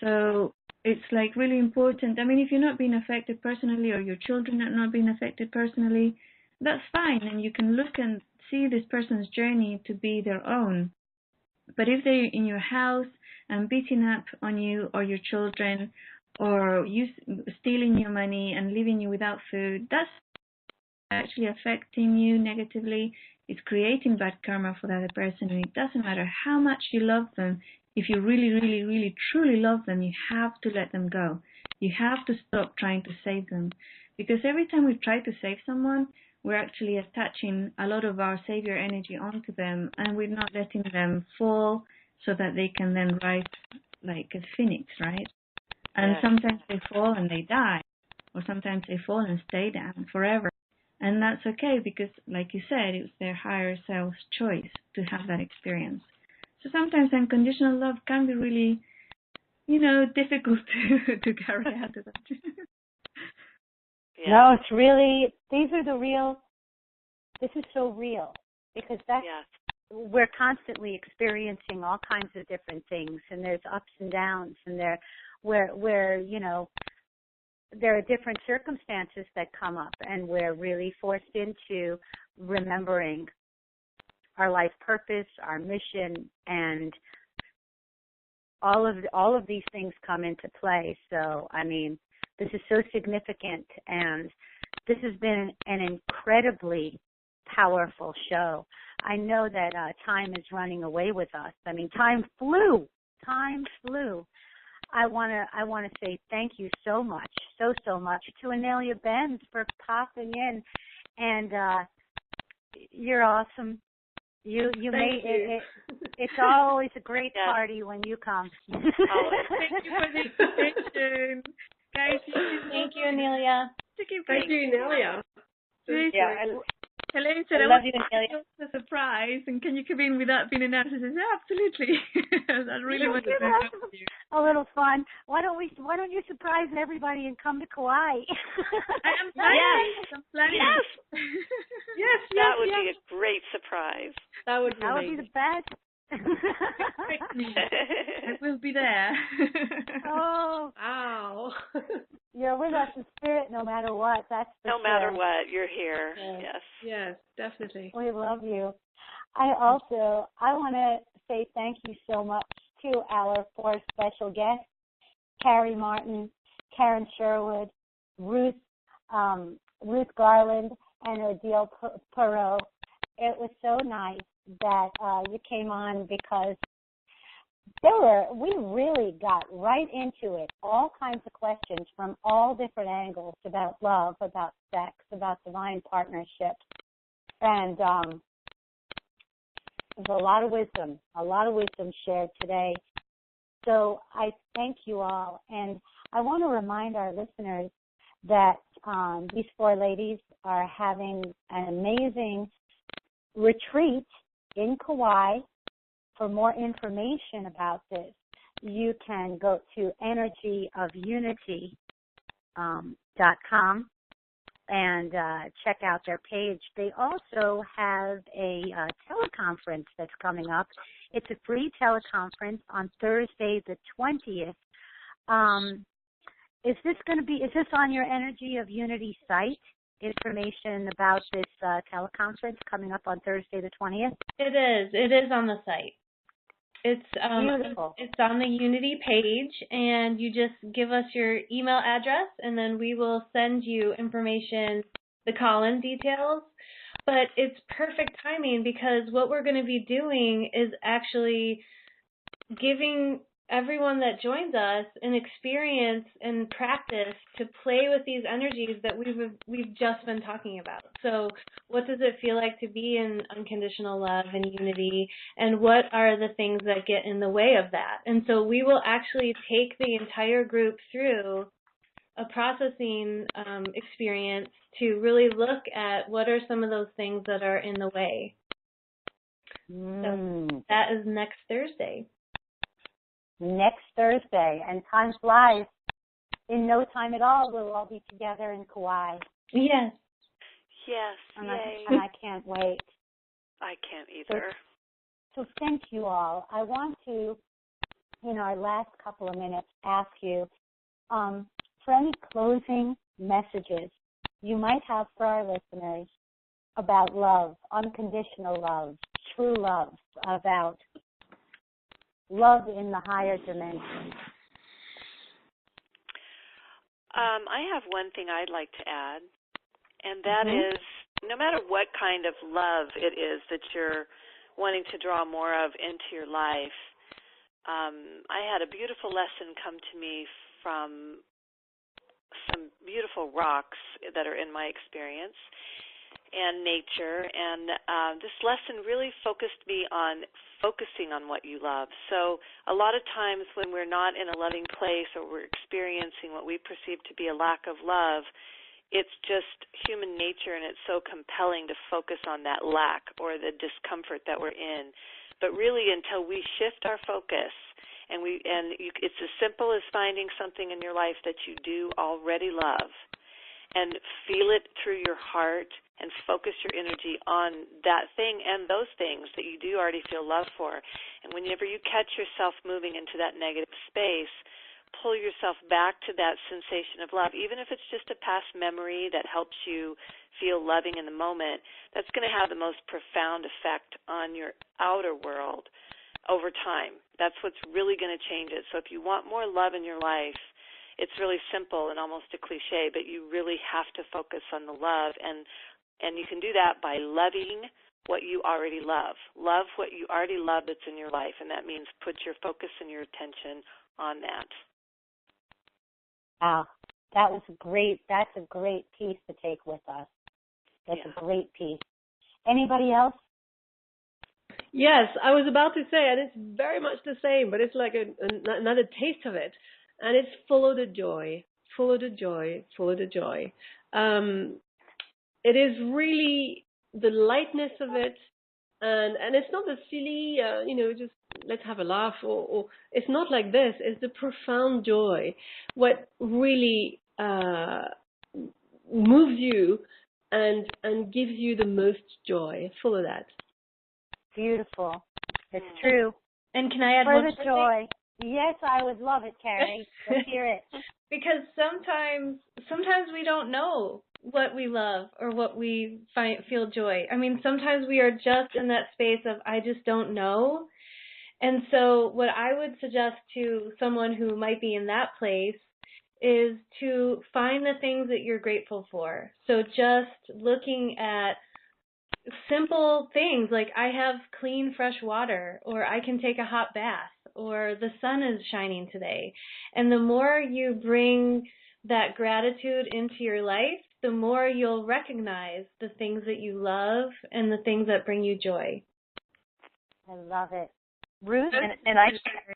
So it's like really important. I mean, if you're not being affected personally or your children are not being affected personally, that's fine. And you can look and see this person's journey to be their own. But if they're in your house and beating up on you or your children, or stealing your money and leaving you without food, that's actually affecting you negatively. It's creating bad karma for the other person, and it doesn't matter how much you love them. If you really, really, really, truly love them, you have to let them go. You have to stop trying to save them. Because every time we try to save someone, we're actually attaching a lot of our savior energy onto them, and we're not letting them fall so that they can then rise like a phoenix, right? And sometimes they fall and they die, or sometimes they fall and stay down forever. And that's okay because, like you said, it was their higher self's choice to have that experience. So sometimes unconditional love can be really, difficult to carry out. No, it's really, this is so real because we're constantly experiencing all kinds of different things, and there's ups and downs, and there are different circumstances that come up, and we're really forced into remembering our life purpose, our mission, and all of these things come into play. So, I mean, this is so significant, and this has been an incredibly powerful show. I know that time is running away with us. I mean, time flew. I want to say thank you so much to Inelia Benz for popping in, and you're awesome. You made it. It's always a great party when you come. Thank you for the invitation, guys. Thank you, Inelia. Thank you, Inelia. Helene said, I love you, Inelia. It's a surprise, and can you come in without being announced? I said, yeah, absolutely. I really want to thank you. A little fun. Why don't you surprise everybody and come to Kauai? I'm planning. Yes. That would be a great surprise. That would be the best. I will be there. Oh. Wow. You're with us in spirit no matter what. That's for no matter what, you're here. Yes. Yes, definitely. We love you. I want to say thank you so much to our 4 special guests, Kari Martin, Karen Sherwood, Ruth Garland, and Odyle Perot. It was so nice that you came on because we really got right into it. All kinds of questions from all different angles about love, about sex, about divine partnerships. And there's a lot of wisdom shared today. So I thank you all. And I want to remind our listeners that these 4 ladies are having an amazing retreat in Kauai. For more information about this, you can go to energyofunity.com and check out their page. They also have a teleconference that's coming up. It's a free teleconference on Thursday the 20th. Is this on your Energy of Unity site? Information about this teleconference coming up on Thursday the 20th? It is on the site. It's beautiful. It's on the Unity page, and you just give us your email address, and then we will send you information, the call-in details. but it's perfect timing because what we're going to be doing is actually giving everyone that joins us an experience and practice to play with these energies that we've just been talking about. So what does it feel like to be in unconditional love and unity, and what are the things that get in the way of that? And so we will actually take the entire group through a processing experience to really look at what are some of those things that are in the way. So that is next Thursday. Next Thursday, and time flies. In no time at all, we'll all be together in Kauai. Yes. Yes, and yay. I can't wait. I can't either. So thank you all. I want to, in our last couple of minutes, ask you for any closing messages you might have for our listeners about love, unconditional love, true love, about love in the higher dimension. I have one thing I'd like to add, and that is no matter what kind of love it is that you're wanting to draw more of into your life, I had a beautiful lesson come to me from some beautiful rocks that are in my experience and nature, and this lesson really focused me on focusing on what you love. So a lot of times when we're not in a loving place or we're experiencing what we perceive to be a lack of love, it's just human nature, and it's so compelling to focus on that lack or the discomfort that we're in. But really, until we shift our focus, it's as simple as finding something in your life that you do already love, and feel it through your heart and focus your energy on that thing and those things that you do already feel love for. And whenever you catch yourself moving into that negative space, pull yourself back to that sensation of love, even if it's just a past memory that helps you feel loving in the moment. That's going to have the most profound effect on your outer world over time. That's what's really going to change it. So if you want more love in your life, it's really simple and almost a cliche, but you really have to focus on the love, and you can do that by loving what you already love. Love what you already love that's in your life, and that means put your focus and your attention on that. Wow, that's a great piece to take with us. That's a great piece. Anybody else? Yes, I was about to say, and it's very much the same, but it's like another taste of it. And it's follow the joy, follow the joy, follow the joy. It is really the lightness of it, and it's not the silly, just let's have a laugh, or it's not like this. It's the profound joy, what really moves you and gives you the most joy. Follow that. Beautiful. It's true. And can I add for one the joy? Yes, I would love it, Kari. Let's hear it. Because sometimes we don't know what we love or what we feel joy. I mean, sometimes we are just in that space of I just don't know. And so what I would suggest to someone who might be in that place is to find the things that you're grateful for. So just looking at simple things like I have clean, fresh water, or I can take a hot bath, or the sun is shining today. And the more you bring that gratitude into your life, the more you'll recognize the things that you love and the things that bring you joy. I love it. Ruth? And I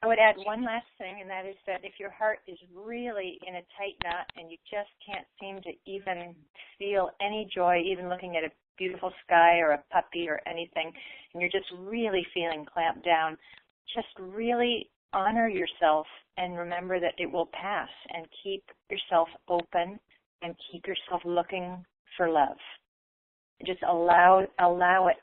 would add one last thing, and that is that if your heart is really in a tight knot and you just can't seem to even feel any joy, even looking at a beautiful sky or a puppy or anything, and you're just really feeling clamped down, just really honor yourself and remember that it will pass, and keep yourself open and keep yourself looking for love. Just allow it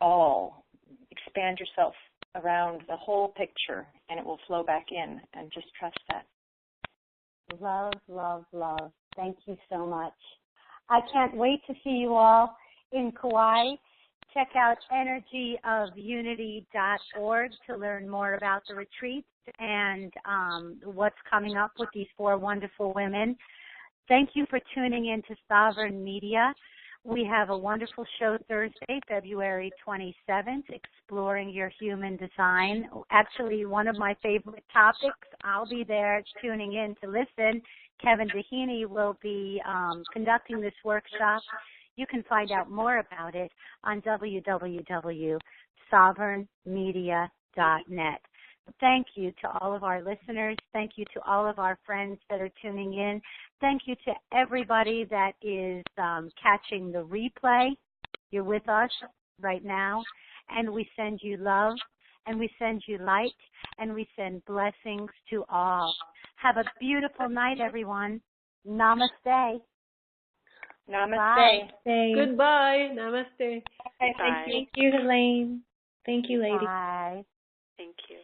all. Expand yourself around the whole picture, and it will flow back in, and just trust that. Love, love, love. Thank you so much. I can't wait to see you all in Kauai. Check out energyofunity.org to learn more about the retreat and what's coming up with these four wonderful women. Thank you for tuning in to Sovereign Media. We have a wonderful show Thursday, February 27th, Exploring Your Human Design. Actually, one of my favorite topics. I'll be there tuning in to listen. Kevin Dehaney will be conducting this workshop. You can find out more about it on www.sovereignmedia.net. Thank you to all of our listeners. Thank you to all of our friends that are tuning in. Thank you to everybody that is catching the replay. You're with us right now. And we send you love, and we send you light, and we send blessings to all. Have a beautiful night, everyone. Namaste. Namaste. Bye. Goodbye. Namaste. Bye. Thank you, Helane. Thank you, lady. Bye. Thank you.